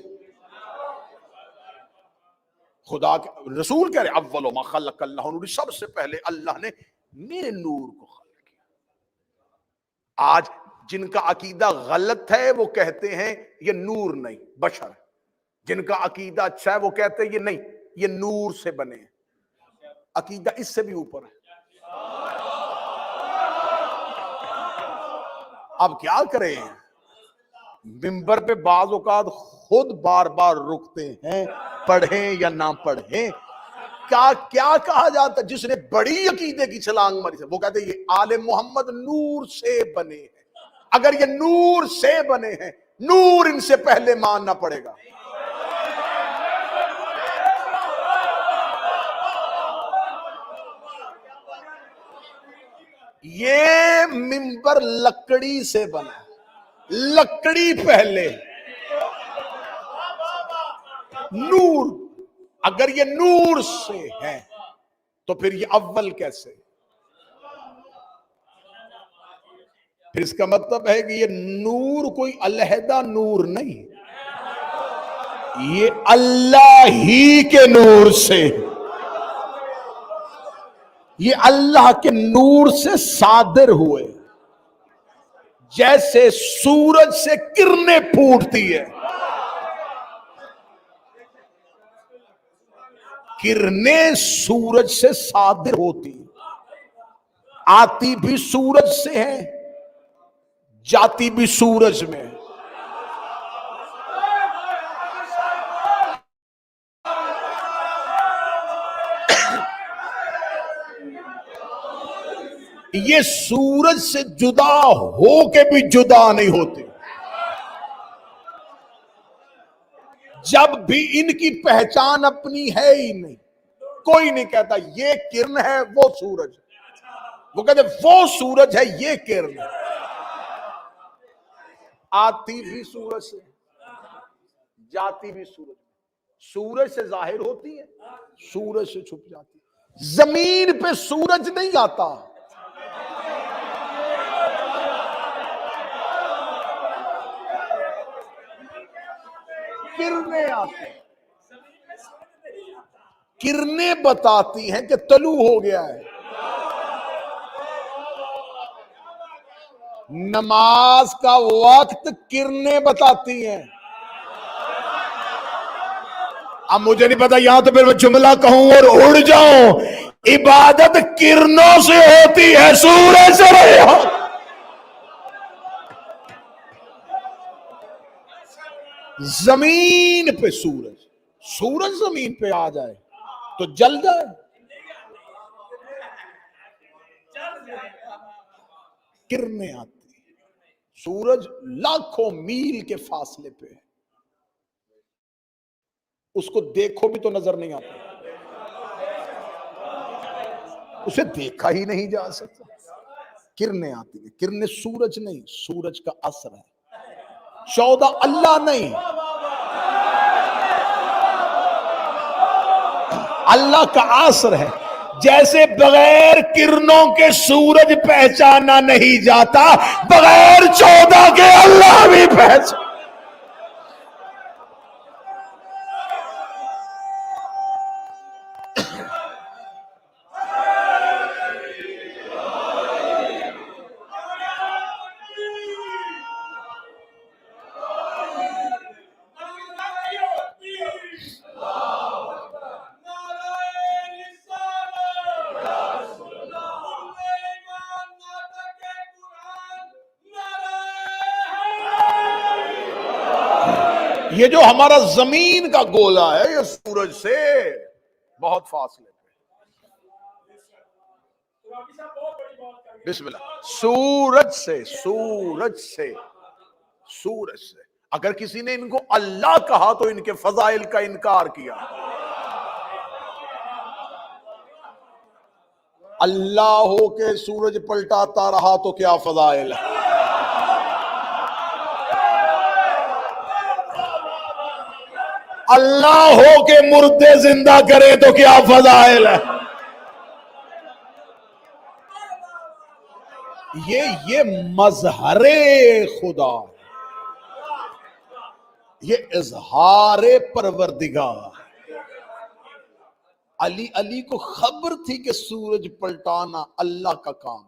خدا کے رسول کہہ رہے اول ما خلق اللہ نور، سب سے پہلے اللہ نے میرے نور کو خلق کیا. آج جن کا عقیدہ غلط ہے وہ کہتے ہیں یہ نور نہیں بشر ہے، جن کا عقیدہ اچھا ہے وہ کہتے ہیں یہ نہیں، یہ نور سے بنے ہیں. عقیدہ اس سے بھی اوپر ہے. اب کیا کریں؟ ممبر پہ بعض اوقات خود بار بار رکتے ہیں، پڑھیں یا نہ پڑھیں. کیا کہا جاتا ہے؟ جس نے بڑی عقیدے کی چھلانگ ماری سے وہ کہتے ہیں یہ آل محمد نور سے بنے ہیں. اگر یہ نور سے بنے ہیں، نور ان سے پہلے ماننا پڑے گا. یہ ممبر لکڑی سے بنا، لکڑی پہلے، نور. اگر یہ نور سے ہے تو پھر یہ اول کیسے؟ پھر اس کا مطلب ہے کہ یہ نور کوئی علیحدہ نور نہیں، یہ اللہ ہی کے نور سے، یہ اللہ کے نور سے صادر ہوئے. جیسے سورج سے کرنیں پھوٹتی ہے، کرنیں سورج سے صادر ہوتی، آتی بھی سورج سے ہے، جاتی بھی سورج میں. یہ سورج سے جدا ہو کے بھی جدا نہیں ہوتے. جب بھی ان کی پہچان اپنی ہے ہی نہیں. کوئی نہیں کہتا یہ کرن ہے وہ سورج، وہ کہتے وہ سورج ہے یہ کرن ہے. آتی بھی سورج سے، جاتی بھی سورج. سورج سے ظاہر ہوتی ہے، سورج سے چھپ جاتی ہے. زمین پہ سورج نہیں آتا، کرنیں آتی ہیں. کرنیں بتاتی ہیں کہ طلوع ہو گیا ہے. نماز کا وقت کرنیں بتاتی ہیں. اب مجھے نہیں پتا یہاں تو پھر میں جملہ کہوں اور اڑ جاؤں. عبادت کرنوں سے ہوتی ہے، سورج سے نہیں ہوتی. زمین پہ سورج، سورج زمین پہ آ جائے تو جل جائے. کرنیں آتی، سورج لاکھوں میل کے فاصلے پہ ہے، اس کو دیکھو بھی تو نظر نہیں آتا، اسے دیکھا ہی نہیں جا سکتا. کرنیں آتی ہیں. کرنیں سورج نہیں، سورج کا اثر ہے. 14 اللہ نہیں، اللہ کا اثر ہے. جیسے بغیر کرنوں کے سورج پہچانا نہیں جاتا، بغیر 14 کے اللہ بھی پہچانا. یہ جو ہمارا زمین کا گولا ہے یہ سورج سے بہت فاصلے پہ. بسم اللہ. سورج سے اگر کسی نے ان کو اللہ کہا تو ان کے فضائل کا انکار کیا. اللہ ہو کے سورج پلٹاتا رہا تو کیا فضائل ہے. اللہ ہو کے مردے زندہ کرے تو کیا فضائل ہے. یہ مظہر خدا، یہ اظہار پروردگار. علی کو خبر تھی کہ سورج پلٹانا اللہ کا کام.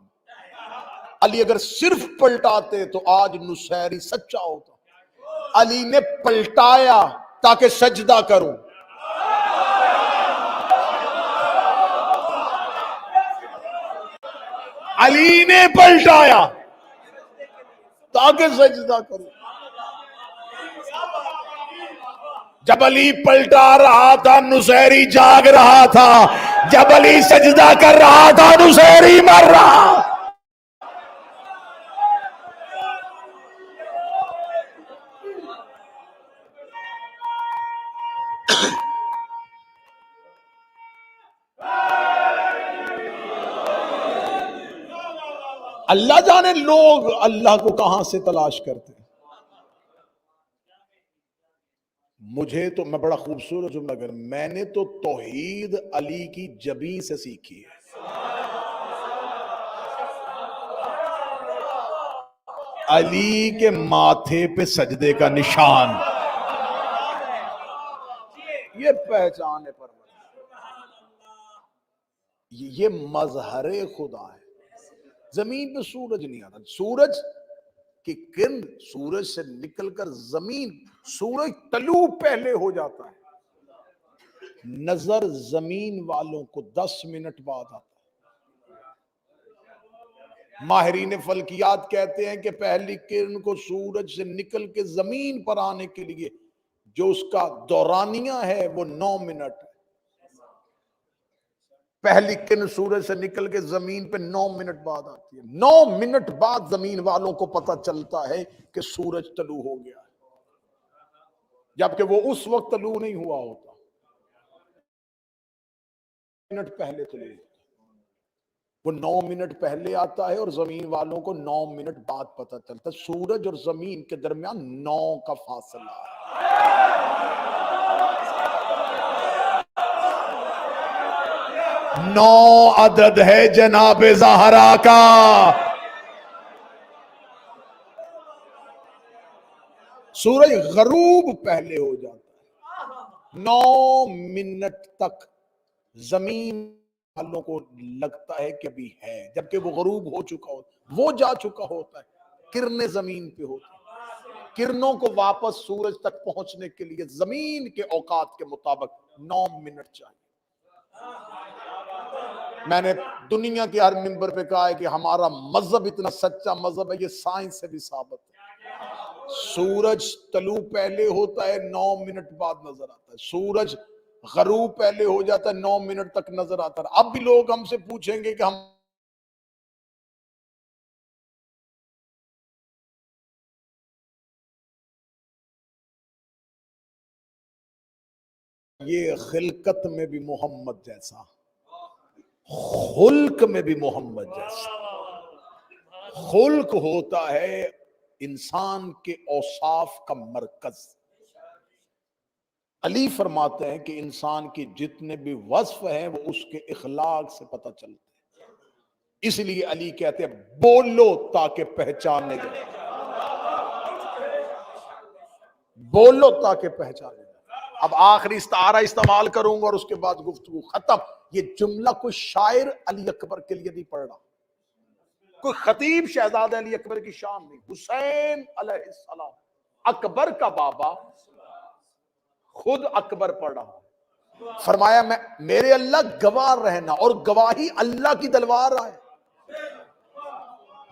علی اگر صرف پلٹاتے تو آج نصیری سچا ہوتا. علی نے پلٹایا تاکہ سجدہ کروں. علی نے پلٹایا تاکہ سجدہ کروں. جب علی پلٹا رہا تھا نصیری جاگ رہا تھا، جب علی سجدہ کر رہا تھا نصیری مر رہا. اللہ جانے لوگ اللہ کو کہاں سے تلاش کرتے ہیں. مجھے تو میں بڑا خوبصورت جملہ کر، میں نے تو توحید علی کی جبیں سے سیکھی ہے. علی کے ماتھے پہ سجدے کا نشان، یہ پہچان ہے یہ مظہر خدا ہے. زمین پہ سورج نہیں آتا. سورج کی کرن سورج سے نکل کر زمین، سورج طلوع پہلے ہو جاتا ہے. نظر زمین والوں کو 10 منٹ بعد آتا ہے. ماہرین فلکیات کہتے ہیں کہ پہلی کرن کو سورج سے نکل کے زمین پر آنے کے لیے جو اس کا دورانیہ ہے وہ 9 منٹ ہے. پہلی کرن سورج سے نکل کے زمین پہ 9 منٹ بعد آتی ہے. 9 منٹ بعد زمین والوں کو پتہ چلتا ہے کہ سورج طلوع ہو گیا ہے، جبکہ وہ اس وقت طلوع نہیں ہوا ہوتا. منٹ پہلے طلوع ہوتا، وہ 9 منٹ پہلے آتا ہے اور زمین والوں کو 9 منٹ بعد پتہ چلتا ہے. سورج اور زمین کے درمیان 9 کا فاصلہ ہے. نو عدد ہے جناب زہرا کا. سورج غروب پہلے ہو جاتا ہے. 9 منٹ تک زمین والوں کو لگتا ہے کہ ابھی ہے، جبکہ وہ غروب ہو چکا ہوتا، وہ جا چکا ہوتا ہے. کرنیں زمین پہ ہوتی ہیں. کرنوں کو واپس سورج تک پہنچنے کے لیے زمین کے اوقات کے مطابق 9 منٹ چاہیے. میں نے دنیا کے ہر منبر پہ کہا ہے کہ ہمارا مذہب اتنا سچا مذہب ہے، یہ سائنس سے بھی ثابت ہے. سورج طلوع پہلے ہوتا ہے، 9 منٹ بعد نظر آتا ہے. سورج غروب پہلے ہو جاتا ہے، 9 منٹ تک نظر آتا ہے. اب بھی لوگ ہم سے پوچھیں گے کہ ہم یہ خلقت میں بھی محمد جیسا، خلق میں بھی محمد جیسا. خلق ہوتا ہے انسان کے اوصاف کا مرکز. علی فرماتے ہیں کہ انسان کی جتنے بھی وصف ہیں وہ اس کے اخلاق سے پتہ چلتے ہیں. اس لیے علی کہتے ہیں بولو تاکہ پہچانے جائے، بولو تاکہ پہچانے جائے. اب آخری استعارہ استعمال کروں گا اور اس کے بعد گفتگو ختم. یہ جملہ کوئی شاعر علی اکبر کے لیے نہیں پڑھ رہا، کوئی خطیب شہزادہ علی اکبر کی شان نہیں. حسین علیہ السلام اکبر کا بابا خود اکبر پڑھ رہا. فرمایا میں میرے اللہ گواہ رہنا، اور گواہی اللہ کی تلوار ہے.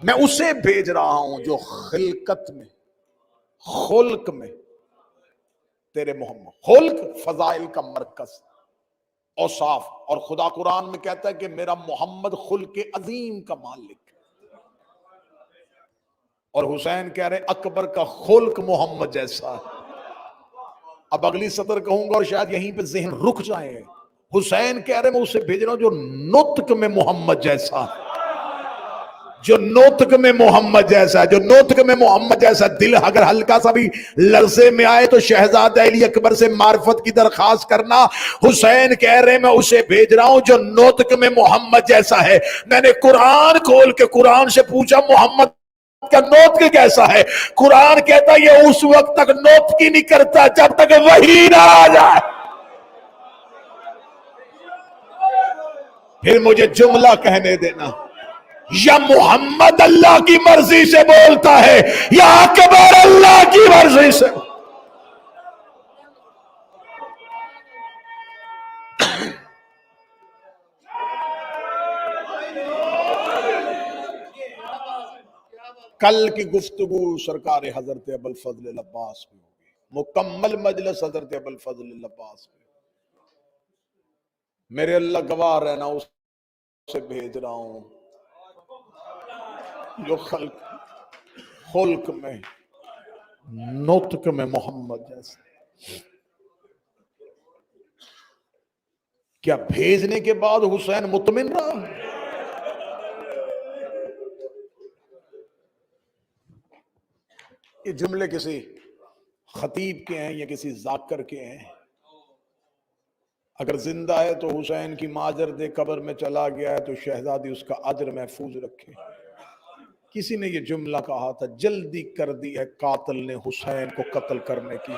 میں اسے بھیج رہا ہوں جو خلقت میں، خلق میں تیرے محمد خلق فضائل کا مرکز اوصاف، اور خدا قرآن میں کہتا ہے کہ میرا محمد خلق عظیم کا مالک، اور حسین کہہ رہے اکبر کا خلق محمد جیسا ہے۔ اب اگلی سطر کہوں گا اور شاید یہیں پہ ذہن رک جائے، حسین کہہ رہے میں اسے بھیج رہا ہوں جو نطق میں محمد جیسا ہے، جو نطق میں محمد جیسا ہے، جو نطق میں محمد جیسا ہے۔ دل اگر ہلکا سا بھی لرزے میں آئے تو شہزادہ علی اکبر سے معرفت کی درخواست کرنا۔ حسین کہہ رہے میں اسے بھیج رہا ہوں جو نطق میں محمد جیسا ہے۔ میں نے قرآن کھول کے قرآن سے پوچھا محمد کا نطق کیسا ہے؟ قرآن کہتا یہ اس وقت تک نطق ہی نہیں کرتا جب تک وحی نہ آ جائے۔ پھر مجھے جملہ کہنے دینا، یا محمد اللہ کی مرضی سے بولتا ہے یا اکبر اللہ کی مرضی سے؟ کل کی گفتگو سرکار حضرت ابوالفضل العباس پہ ہوگی، مکمل مجلس حضرت ابوالفضل العباس پہ۔ میرے اللہ گواہ رہنا اسے بھیج رہا ہوں جو خلق میں نطق میں محمد جیسے۔ کیا بھیجنے کے بعد حسین مطمئن رہا؟ یہ جملے کسی خطیب کے ہیں یا کسی ذاکر کے ہیں؟ اگر زندہ ہے تو حسین کی ماجر دے، قبر میں چلا گیا ہے تو شہزادی اس کا اجر محفوظ رکھے۔ کسی نے یہ جملہ کہا تھا، جلدی کر دی ہے قاتل نے حسین کو قتل کرنے کی،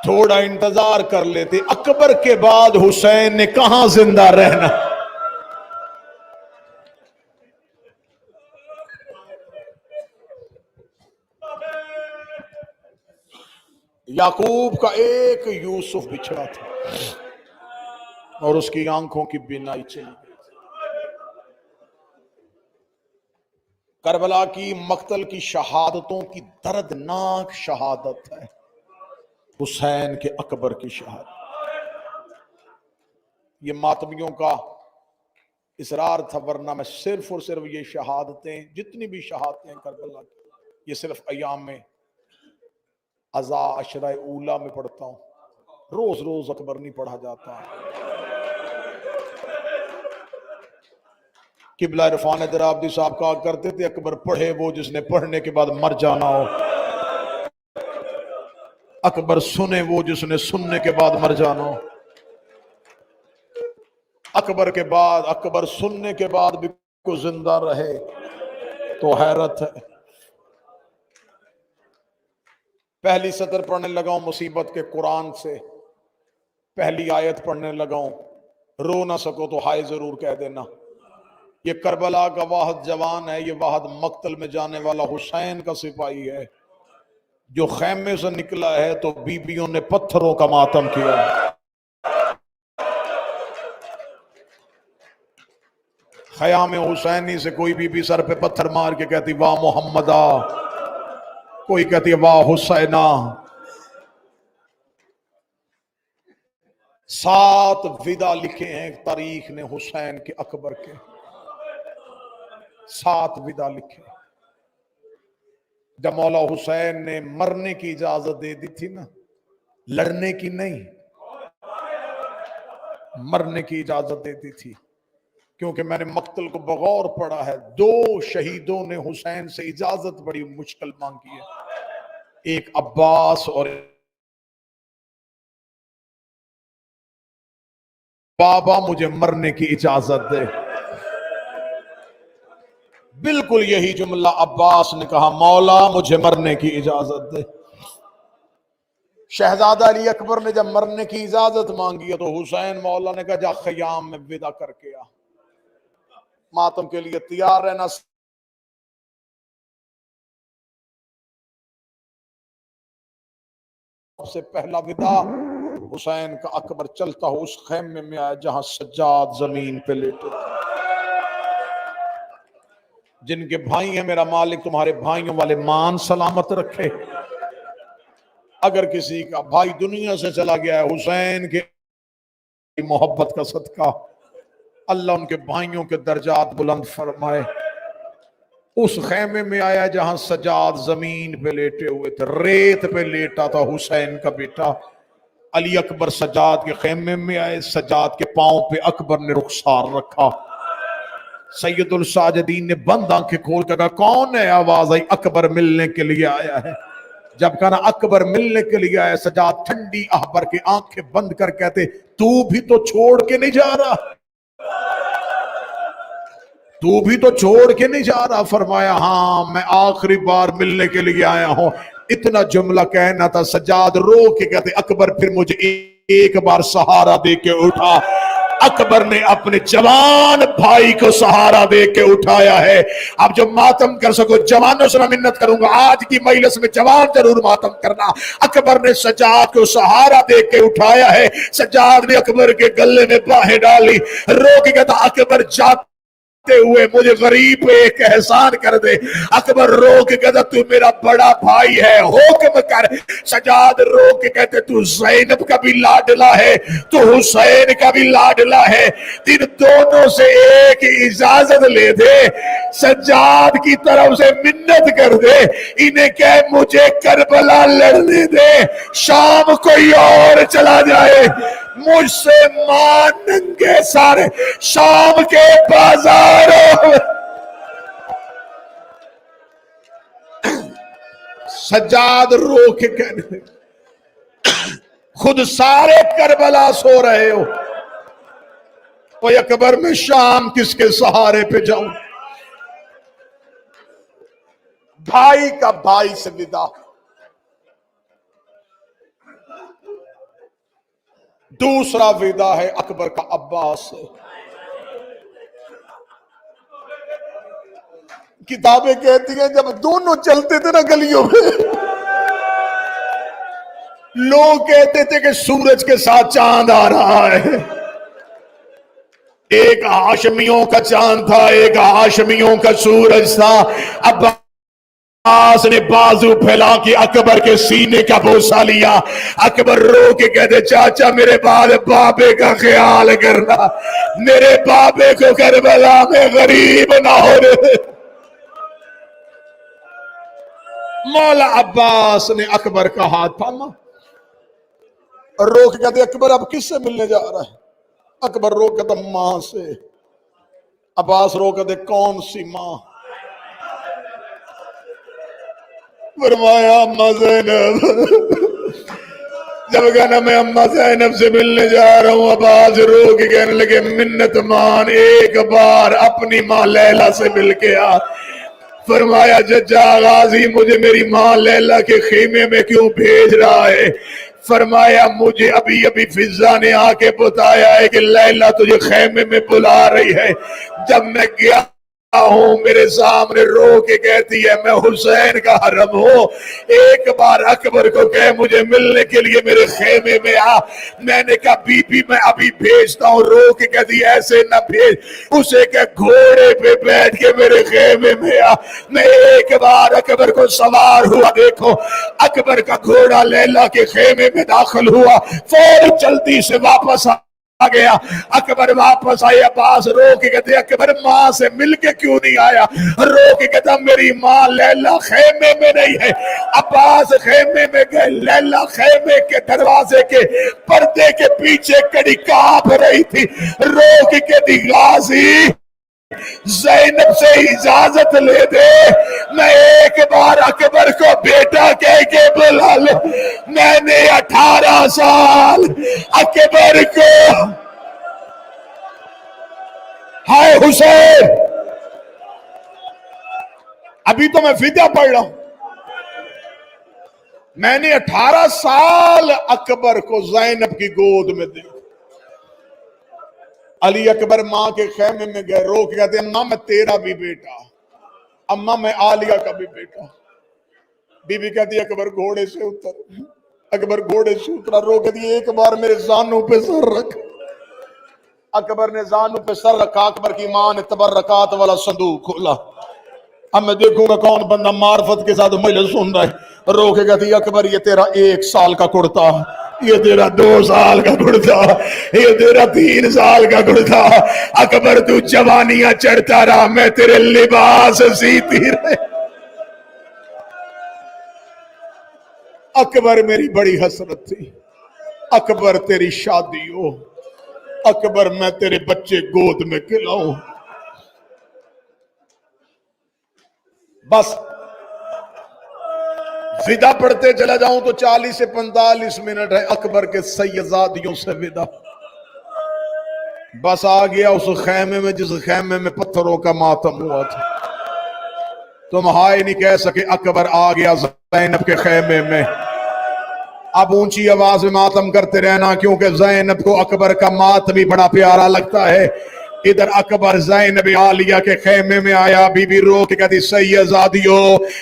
تھوڑا انتظار کر لیتے، اکبر کے بعد حسین نے کہاں زندہ رہنا۔ یعقوب کا ایک یوسف بچھڑا تھا اور اس کی آنکھوں کی بینائی چلی گئی۔ کربلا کی مقتل کی شہادتوں کی دردناک شہادت ہے حسین کے اکبر کی شہادت۔ یہ ماتمیوں کا اصرار تھا، ورنہ میں صرف اور صرف یہ شہادتیں، جتنی بھی شہادتیں کربلا کی، یہ صرف ایام میں عزا عشرہ اولا میں پڑھتا ہوں، روز روز اکبر نہیں پڑھا جاتا۔ قبلہ عرفان درابدی صاحب کہا کرتے تھے اکبر پڑھے وہ جس نے پڑھنے کے بعد مر جانا ہو، اکبر سنے وہ جس نے سننے کے بعد مر جانا ہو۔ اکبر کے بعد، اکبر سننے کے بعد بھی کوئی زندہ رہے تو حیرت ہے۔ پہلی سطر پڑھنے لگا ہوں مصیبت کے قرآن سے، پہلی آیت پڑھنے لگا ہوں، رو نہ سکو تو ہائے ضرور کہہ دینا۔ یہ کربلا کا واحد جوان ہے، یہ واحد مقتل میں جانے والا حسین کا سپاہی ہے جو خیمے سے نکلا ہے تو بیویوں نے پتھروں کا ماتم کیا۔ خیام حسینی سے کوئی بی بی سر پہ پتھر مار کے کہتی واہ محمدہ، کوئی کہتی واہ حسینہ۔ 7 ودا لکھے ہیں تاریخ نے حسین کے اکبر کے، 7 ودا لکھے۔ جب مولا حسین نے مرنے کی اجازت دے دی تھی نا، لڑنے کی نہیں، مرنے کی اجازت دے دی تھی، کیونکہ میں نے مقتل کو بغور پڑھا ہے، 2 شہیدوں نے حسین سے اجازت بڑی مشکل مانگی ہے، ایک عباس اور بابا مجھے مرنے کی اجازت دے۔ بالکل یہی جملہ عباس نے کہا، مولا مجھے مرنے کی اجازت دے۔ شہزادہ علی اکبر نے جب مرنے کی اجازت مانگی تو حسین مولا نے کہا جا خیام میں ودا کر کے آ، ماتم کے لیے تیار رہنا۔ سب سے پہلا ودا حسین کا اکبر چلتا ہو اس خیمے میں آیا جہاں سجاد زمین پہ لیٹے تھے۔ جن کے بھائی ہیں میرا مالک تمہارے بھائیوں والے مان سلامت رکھے۔ اگر کسی کا بھائی دنیا سے چلا گیا ہے، حسین کے محبت کا صدقہ اللہ ان کے بھائیوں کے درجات بلند فرمائے۔ اس خیمے میں آیا جہاں سجاد زمین پہ لیٹے ہوئے تھے، ریت پہ لیٹا تھا حسین کا بیٹا علی اکبر سجاد کے خیمے میں آئے، سجاد کے پاؤں پہ اکبر نے رخسار رکھا۔ سید الساجدین نے بند آنکھیں کھول کر کہا کون ہے؟ آواز آئی اکبر ملنے کے لیے آیا ہے۔ جب کہا اکبر ملنے کے لیے آیا، سجاد ٹھنڈی آہ بھر کے آنکھیں بند کر کہتے تو بھی تو چھوڑ کے نہیں جا رہا، تو بھی تو چھوڑ کے نہیں جا رہا۔ فرمایا ہاں میں آخری بار ملنے کے لیے آیا ہوں۔ اتنا جملہ کہنا تھا، سجاد رو کے کہتے اکبر پھر مجھے ایک بار سہارا دے کے اٹھا۔ اکبر نے اپنے جوان بھائی کو سہارا دے کے اٹھایا ہے۔ اب جو ماتم کر سکو جوانوں سے میں منت کروں گا، آج کی مجلس میں جوان ضرور ماتم کرنا۔ اکبر نے سجاد کو سہارا دے کے اٹھایا ہے۔ سجاد نے اکبر کے گلے میں باہیں ڈالی، رو کے کہتا اکبر جاتے ہوئے مجھے غریب پہ ایک احسان کر دے۔ اکبر رو کے کہتا تو میرا بڑا بھائی ہے، حکم کر۔ سجاد رو کے کہتے تو زینب کا بھی لاڈلا ہے، تو حسین کا بھی لاڈلا ہے، ان دونوں سے ایک اجازت لے دے، سجاد کی طرف سے منت کر دے، انہیں کہے مجھے کربلا لڑنے دے، شام کوئی اور چلا جائے، مجھ سے ماں ننگے سارے شام کے بازاروں۔ سجاد رو کے کہنے خود سارے کربلا سو رہے ہو، وہ اکبر میں شام کس کے سہارے پہ جاؤں؟ بھائی کا بھائی سے ودا، دوسرا ودا ہے اکبر کا عباس سے۔ کتابیں کہتی ہیں جب دونوں چلتے تھے نا گلیوں میں، لوگ کہتے تھے کہ سورج کے ساتھ چاند آ رہا ہے۔ ایک ہاشمیوں کا چاند تھا، ایک ہاشمیوں کا سورج تھا۔ عباس نے بازو پھیلا کے اکبر کے سینے کا بوسہ لیا۔ اکبر رو کے کہتے چاچا میرے بعد بابے کا خیال کرنا، میرے بابے کو کربلا میں غریب نہ ہو رہے۔ مولا عباس نے اکبر کا ہاتھ تھاما، رو کے کہتے اکبر اب کس سے ملنے جا رہا ہے؟ اکبر رو کے کہتا ماں سے۔ عباس رو کے کہتے کون سی ماں؟ فرمایا اماں زینب۔ جب کہنا میں اماں زینب سے ملنے جا رہا ہوں، عباس رو کے کہنے لگے منت مان ایک بار اپنی ماں لیلا سے مل کے آ۔ فرمایا ججا غازی مجھے میری ماں لیلا کے خیمے میں کیوں بھیج رہا ہے؟ فرمایا مجھے ابھی فضا نے آ کے بتایا ہے کہ لیلا تجھے خیمے میں بلا رہی ہے۔ جب میں گیا ہوں میرے سامنے رو کے کہتی ہے میں حسین کا حرم ہوں، ایک بار اکبر کو کہے مجھے ملنے کے لیے میرے خیمے میں آ۔ میں نے کہا بی بی میں ابھی بھیجتا ہوں۔ رو کے کہتی ایسے نہ بھیج، اسے کہ گھوڑے پہ بیٹھ کے میرے خیمے میں آ۔ میں ایک بار اکبر کو سوار ہوا دیکھو، اکبر کا گھوڑا لیلا کے خیمے میں داخل ہوا، فوری جلدی سے واپس آ گیا۔ اکبر واپس آئے، عباس رو کے کہتے اکبر ماں سے مل کے کیوں نہیں آیا؟ رو کے کہتا میری ماں لیلا خیمے میں نہیں ہے۔ عباس خیمے میں گئے، لیلا خیمے کے دروازے کے پردے کے پیچھے کڑی کانپ رہی تھی۔ رو کے کہتی غازی زینب سے اجازت لے دے، میں ایک بار اکبر کو بیٹا کہہ کے بلا لوں۔ میں نے 18 سال اکبر کو، ہائے حسین ابھی تو میں فدیہ پڑھ رہا ہوں، میں نے 18 سال اکبر کو زینب کی گود میں دے۔ علی اکبر ماں کے خیمے میں گئے، رو کے کہتے اماں میں تیرا بھی بیٹا، اماں میں عالیہ کا بھی بیٹا۔ بی بی کہتی اکبر گھوڑے سے اتر۔ اکبر گھوڑے سے اترا، رو کہتی ایک بار میرے زانوں پہ سر رکھ۔ اکبر نے زانوں پہ سر رکھا، اکبر کی ماں نے تبرکات والا صندوق کھولا، اب میں دیکھوں گا کون بندہ معرفت کے ساتھ مجلس سن رہا ہے، روکے گا کہ اکبر یہ تیرا 1 سال کا کرتا، یہ تیرا 2 سال کا کرتا، یہ تیرا 3 سال کا کرتا، اکبر تو جوانیاں چڑھتا رہا، میں تیرے لباس سیتی رہے۔ اکبر میری بڑی حسرت تھی، اکبر تیری شادی ہو، اکبر میں تیرے بچے گود میں کھلاؤں، بس ودا پڑھتے چلا جاؤں تو 40 سے 45 منٹ ہے اکبر کے سیدزادیوں سے ودا۔ بس آ گیا اس خیمے میں جس خیمے میں پتھروں کا ماتم ہوا تھا، تم ہائے نہیں کہہ سکے، اکبر آ گیا زینب کے خیمے میں۔ اب اونچی آواز میں ماتم کرتے رہنا، کیونکہ زینب کو اکبر کا ماتم بھی بڑا پیارا لگتا ہے۔ ادھر اکبر زینب عالیہ کے خیمے میں آیا، بی بی رو کے کہتی سیدزادیو،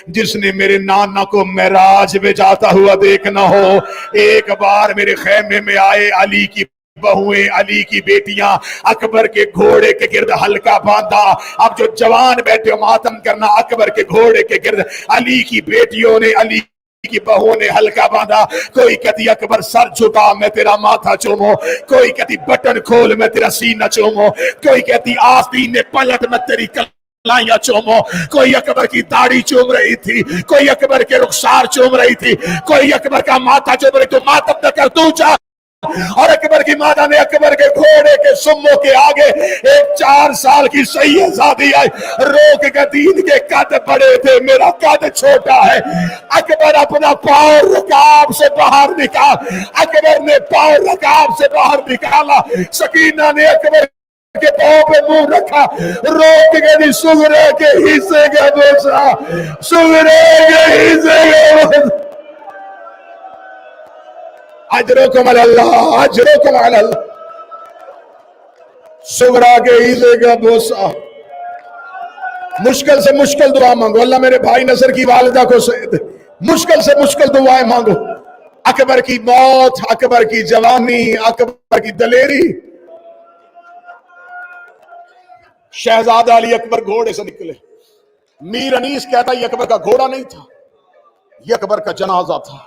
جس نے میرے نانا کو معراج میں جاتا ہوا دیکھنا ہو، ایک بار میرے خیمے میں آئے، علی کی بہویں، علی کی بیٹیاں اکبر کے گھوڑے کے گرد حلقہ باندھا۔ اب جو جوان بیٹھے ماتم کرنا اکبر کے گھوڑے کے گرد، علی کی بیٹیوں نے، علی کی بہو نے حلقہ باندھا۔ کوئی کہتی اکبر سر جھکا میں تیرا ماتھا چوموں، کوئی کہتی بٹن کھول میں تیرا سینہ چوموں، کوئی کہتی آستین نے پلٹ میں تیری کلائیاں چوموں، کوئی اکبر کی داڑھی چوم رہی تھی، کوئی اکبر کے رخسار چوم رہی تھی، کوئی اکبر کا ماتھا چوم رہی تو ماتم نہ کر تو چاہ۔ اور اکبر کی ماتا نے اکبر کے گھوڑے کے سموں کے آگے ایک 4 سال کی سیدزادی آئی، روک کے دین کے قد بڑے تھے، میرا قد چھوٹا ہے۔ اکبر اپنا پاؤں رکاب سے باہر نکال، اکبر نے پاؤں رکاب سے باہر نکالا، سکینہ نے اکبر کے پاؤں پہ منہ رکھا، روک کے دی سغرے کے حصے کا بوسا، سغرے کے حصے کا بوسا، اجرکم علی اللہ، اجرکم علی اللہ، سغرا کے حصے کا بوسا۔ مشکل سے مشکل دعا مانگو، اللہ میرے بھائی نصر کی والدہ کو سید، مشکل سے مشکل دعائیں مانگو۔ اکبر کی موت، اکبر کی جوانی، اکبر کی دلیری۔ شہزادہ علی اکبر گھوڑے سے نکلے، میر انیس کہتا یہ اکبر کا گھوڑا نہیں تھا، یہ اکبر کا جنازہ تھا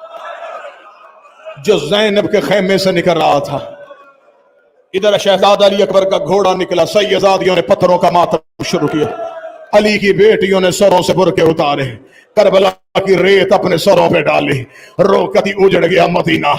جو زینب کے خیمے سے نکل رہا تھا۔ ادھر شہزادہ علی اکبر کا گھوڑا نکلا، سیدزادیوں نے پتھروں کا ماتم شروع کیا، علی کی بیٹیوں نے سروں سے برقعے اتارے، کربلا کی ریت اپنے سروں پہ ڈالی، روکتی اجڑ گیا مدینہ،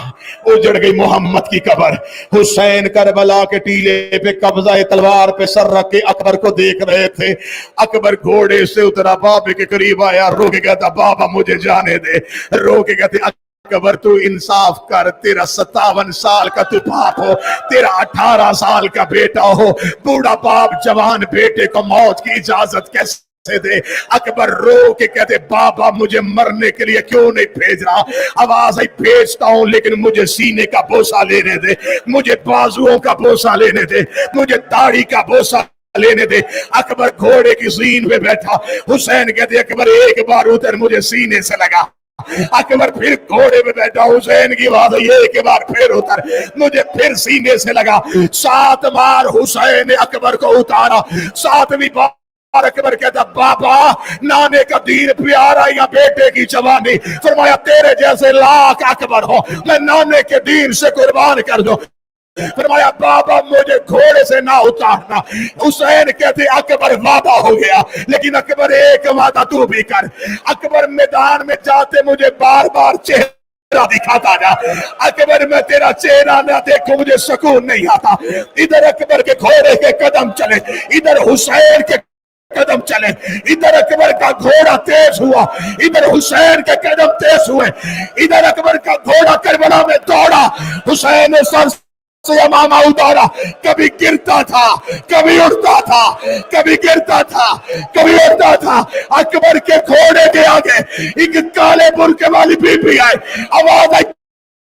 اجڑ گئی محمد کی قبر۔ حسین کربلا کے ٹیلے پہ قبضہ تلوار پہ سر رکھ کے اکبر کو دیکھ رہے تھے۔ اکبر گھوڑے سے اترا، بابے کے قریب آیا، رو کے کہتا بابا مجھے جانے دے، رو کے کہتے اکبر تو انصاف کر، تیرا 57 سال کا تو باپ ہو، تیرا 18 سال کا بیٹا ہو، بوڑھا باپ جوان بیٹے کو موت کی اجازت کیسے دے؟ اکبر رو کے کہتے بابا مجھے مرنے کے لیے کیوں نہیں بھیج رہا؟ آواز آئی بھیجتا ہوں لیکن مجھے سینے کا بوسہ لینے دے، مجھے بازوؤں کا بوسہ لینے دے، مجھے داڑھی کا بوسہ لینے دے۔ اکبر گھوڑے کی زین پہ بیٹھا، حسین کہتے اکبر ایک بار اتر مجھے سینے سے لگا۔ اکبر پھر گھوڑے پہ بیٹھا، حسین کی بات ہے ایک بار پھر اتر مجھے پھر سینے سے لگا۔ 7 بار حسین نے اکبر کو اتارا، 7ویں بار اکبر کہتا بابا نانے کا دین پیارا یا بیٹے کی جوانی؟ فرمایا تیرے جیسے لاکھ اکبر ہو میں نانے کے دین سے قربان کر دو۔ فرمایا بابا مجھے گھوڑے سے نہ اتارنا۔ حسین کہتے اکبر وعدہ ہو گیا، لیکن اکبر ایک وعدہ تو بھی کر، اکبر میدان میں جاتے مجھے بار بار چہرہ دکھاتا جا، اکبر میں تیرا چہرہ نہ دیکھوں مجھے سکون نہیں آتا۔ ادھر اکبر کے گھوڑے کے قدم چلے، ادھر حسین کے قدم چلے، ادھر اکبر کا گھوڑا تیز ہوا، ادھر حسین کے قدم تیز ہوئے، ادھر اکبر کا گھوڑا کربلا میں دوڑا، حسین نے سر سے امامہ اتارا، کبھی گرتا تھا کبھی اٹھتا تھا، کبھی گرتا تھا کبھی اٹھتا تھا۔ اکبر کے گھوڑے کے آگے ایک کالے برقعے والی بی بی آئی، آواز آئی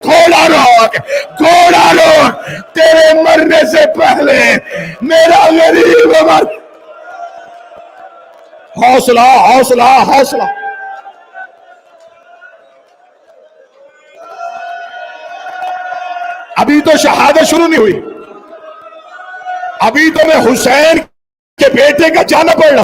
گھوڑا روک، گھوڑا روک، تیرے مرنے سے پہلے میرا غریب مر۔ حوصلہ حوصلہ حوصلہ۔ ابھی تو شہادت شروع نہیں ہوئی، ابھی تو میں حسین کے بیٹے کا جانا پڑ رہا۔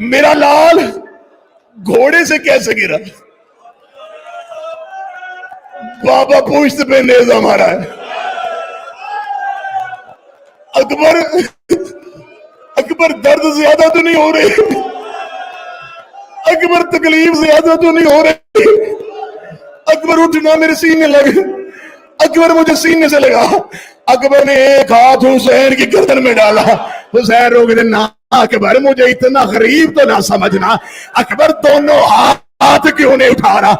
میرا لال گھوڑے سے کیسے گرا؟ بابا پوچھتے پہ نیزہ مارا ہے. اکبر درد زیادہ تو نہیں ہو رہی؟ اکبر تکلیف زیادہ تو نہیں ہو رہی؟ اکبر اٹھنا میرے سینے لگے. اکبر مجھے سینے سے لگا. اکبر نے ایک ہاتھ حسین کی گردن میں ڈالا. حسین رو گئے. نہ اکبر مجھے اتنا غریب تو نہ سمجھنا. اکبر دونوں ہاتھ کیوں نہیں اٹھا رہا؟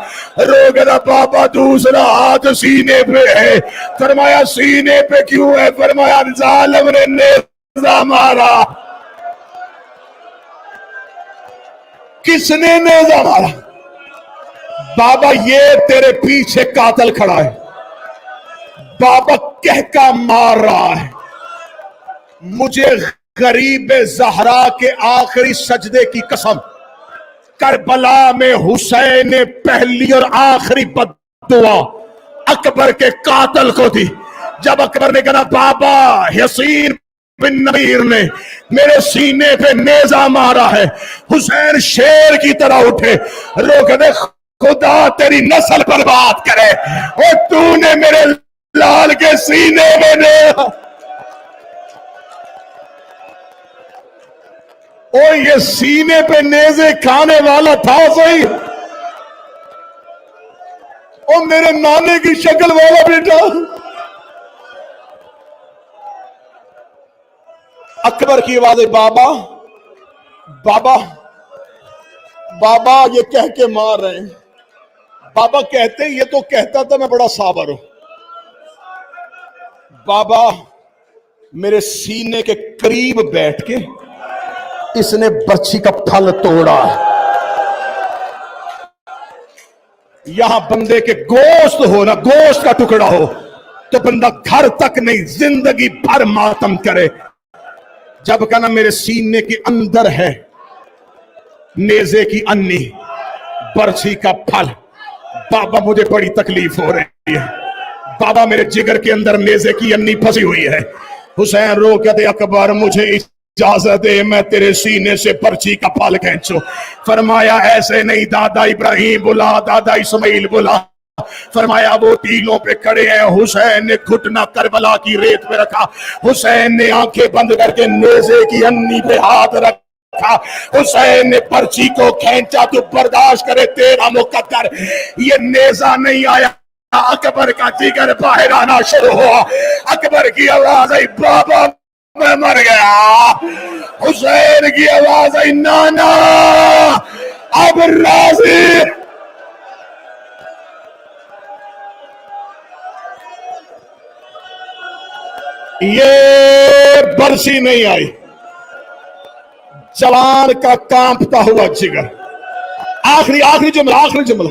رو گیا. بابا دوسرا ہاتھ سینے پہ ہے. فرمایا سینے پہ کیوں ہے؟ فرمایا ظالم نے نیزہ مارا. کس نے نیزہ مارا؟ بابا یہ تیرے پیچھے قاتل کھڑا ہے. بابا کہکا مار رہا ہے. مجھے غریب زہرا کے آخری سجدے کی قسم، کربلا میں حسین نے پہلی اور آخری بددعا اکبر کے قاتل کو دی. جب اکبر نے کہا بابا یسین بن نبیر نے میرے سینے پہ نیزہ مارا ہے، حسین شیر کی طرح اٹھے. رو کہتے خدا تیری نسل برباد کرے، اور تو نے میرے لال کے سینے میں نیزہ. او یہ سینے پہ نیزے کھانے والا تھا صحیح، او میرے نانے کی شکل والا بیٹا. اکبر کی آواز ہے بابا بابا بابا. یہ کہہ کے مار رہے ہیں. بابا کہتے یہ تو کہتا تھا میں بڑا صابر ہوں. بابا میرے سینے کے قریب بیٹھ کے اس نے برچھی کا پھل توڑا. یہاں بندے کے گوشت ہو نا، گوشت کا ٹکڑا ہو تو بندہ گھر تک نہیں زندگی بھر ماتم کرے. جب کہنا میرے سینے کے اندر ہے نیزے کی انی، برچھی کا پھل. بابا مجھے بڑی تکلیف ہو رہی ہے. بابا میرے جگر کے اندر نیزے کی انی پھنسی ہوئی ہے. حسین رو کہتے اکبر مجھے اجازت دے میں تیرے سینے سے برچھی کا پھل کھینچوں. فرمایا ایسے نہیں، دادا ابراہیم بلا، دادا اسماعیل بلا. فرمایا وہ ٹیلوں پہ کھڑے ہیں. حسین نے گھٹنا کربلا کی ریت پہ رکھا. حسین نے آنکھیں بند کر کے نیزے کی انی پہ ہاتھ رکھا. حسین نے پرچی کو کھینچا. تو برداشت کرے تیرا مقدر. یہ نیزہ نہیں آیا. اکبر کا جگر باہر آنا شروع ہوا. اکبر کی آواز آئی بابا میں مر گیا. حسین کی آواز آئی نانا اب راضی. یہ برسی نہیں آئی. جوان کا کانپتا ہوا جگر. آخری جملہ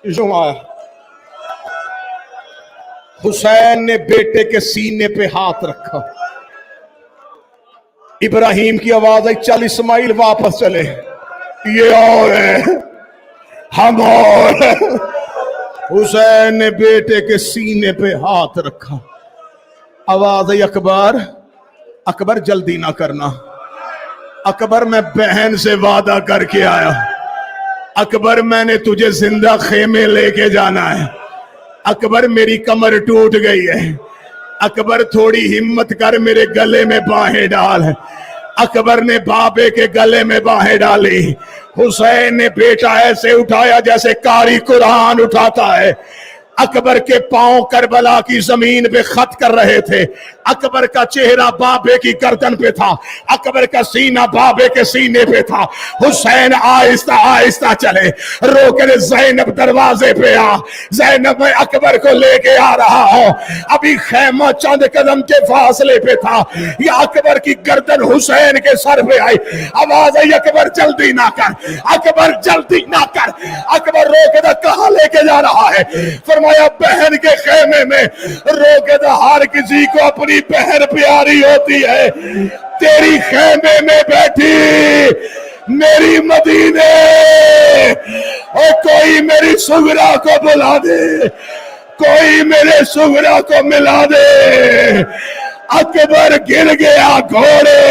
جو آیا. حسین نے بیٹے کے سینے پہ ہاتھ رکھا. ابراہیم کی آواز آئی چل اسماعیل واپس چلے. یہ اور ہے ہم اور. حسین نے بیٹے کے سینے پہ ہاتھ رکھا. آواز آئی اکبر اکبر جلدی نہ کرنا. اکبر میں بہن سے وعدہ کر کے آیا. اکبر میں نے تجھے زندہ خیمے لے کے جانا ہے. اکبر میری کمر ٹوٹ گئی ہے. اکبر تھوڑی ہمت کر میرے گلے میں باہیں ڈال. اکبر نے بابے کے گلے میں باہیں ڈالی. حسین نے بیٹا ایسے اٹھایا جیسے قاری قرآن اٹھاتا ہے. اکبر کے پاؤں کربلا کی زمین پہ خط کر رہے تھے. اکبر کا چہرہ بابے کی گردن پہ تھا. اکبر کا سینہ بابے کے سینے پہ تھا. حسین آہستہ آہستہ چلے. رو کے زینب دروازے پہ آ. زینب میں اکبر کو لے کے آ رہا ہوں. ابھی خیمہ چند قدم کے فاصلے پہ تھا. یا اکبر کی گردن حسین کے سر پہ آئی. آواز آئی اکبر جلدی نہ کر، اکبر جلدی نہ کر. اکبر رو کے کہاں لے کے جا رہا ہے؟ فرمایا بہن کے خیمے میں. رو کے ہر کسی کو اپنی بہن پیاری ہوتی ہے. تیری خیمے میں بیٹھی میری مدینے، اور کوئی میری سغرا کو بلا دے، کوئی میرے سغرا کو ملا دے. اکبر گر گیا گھوڑے.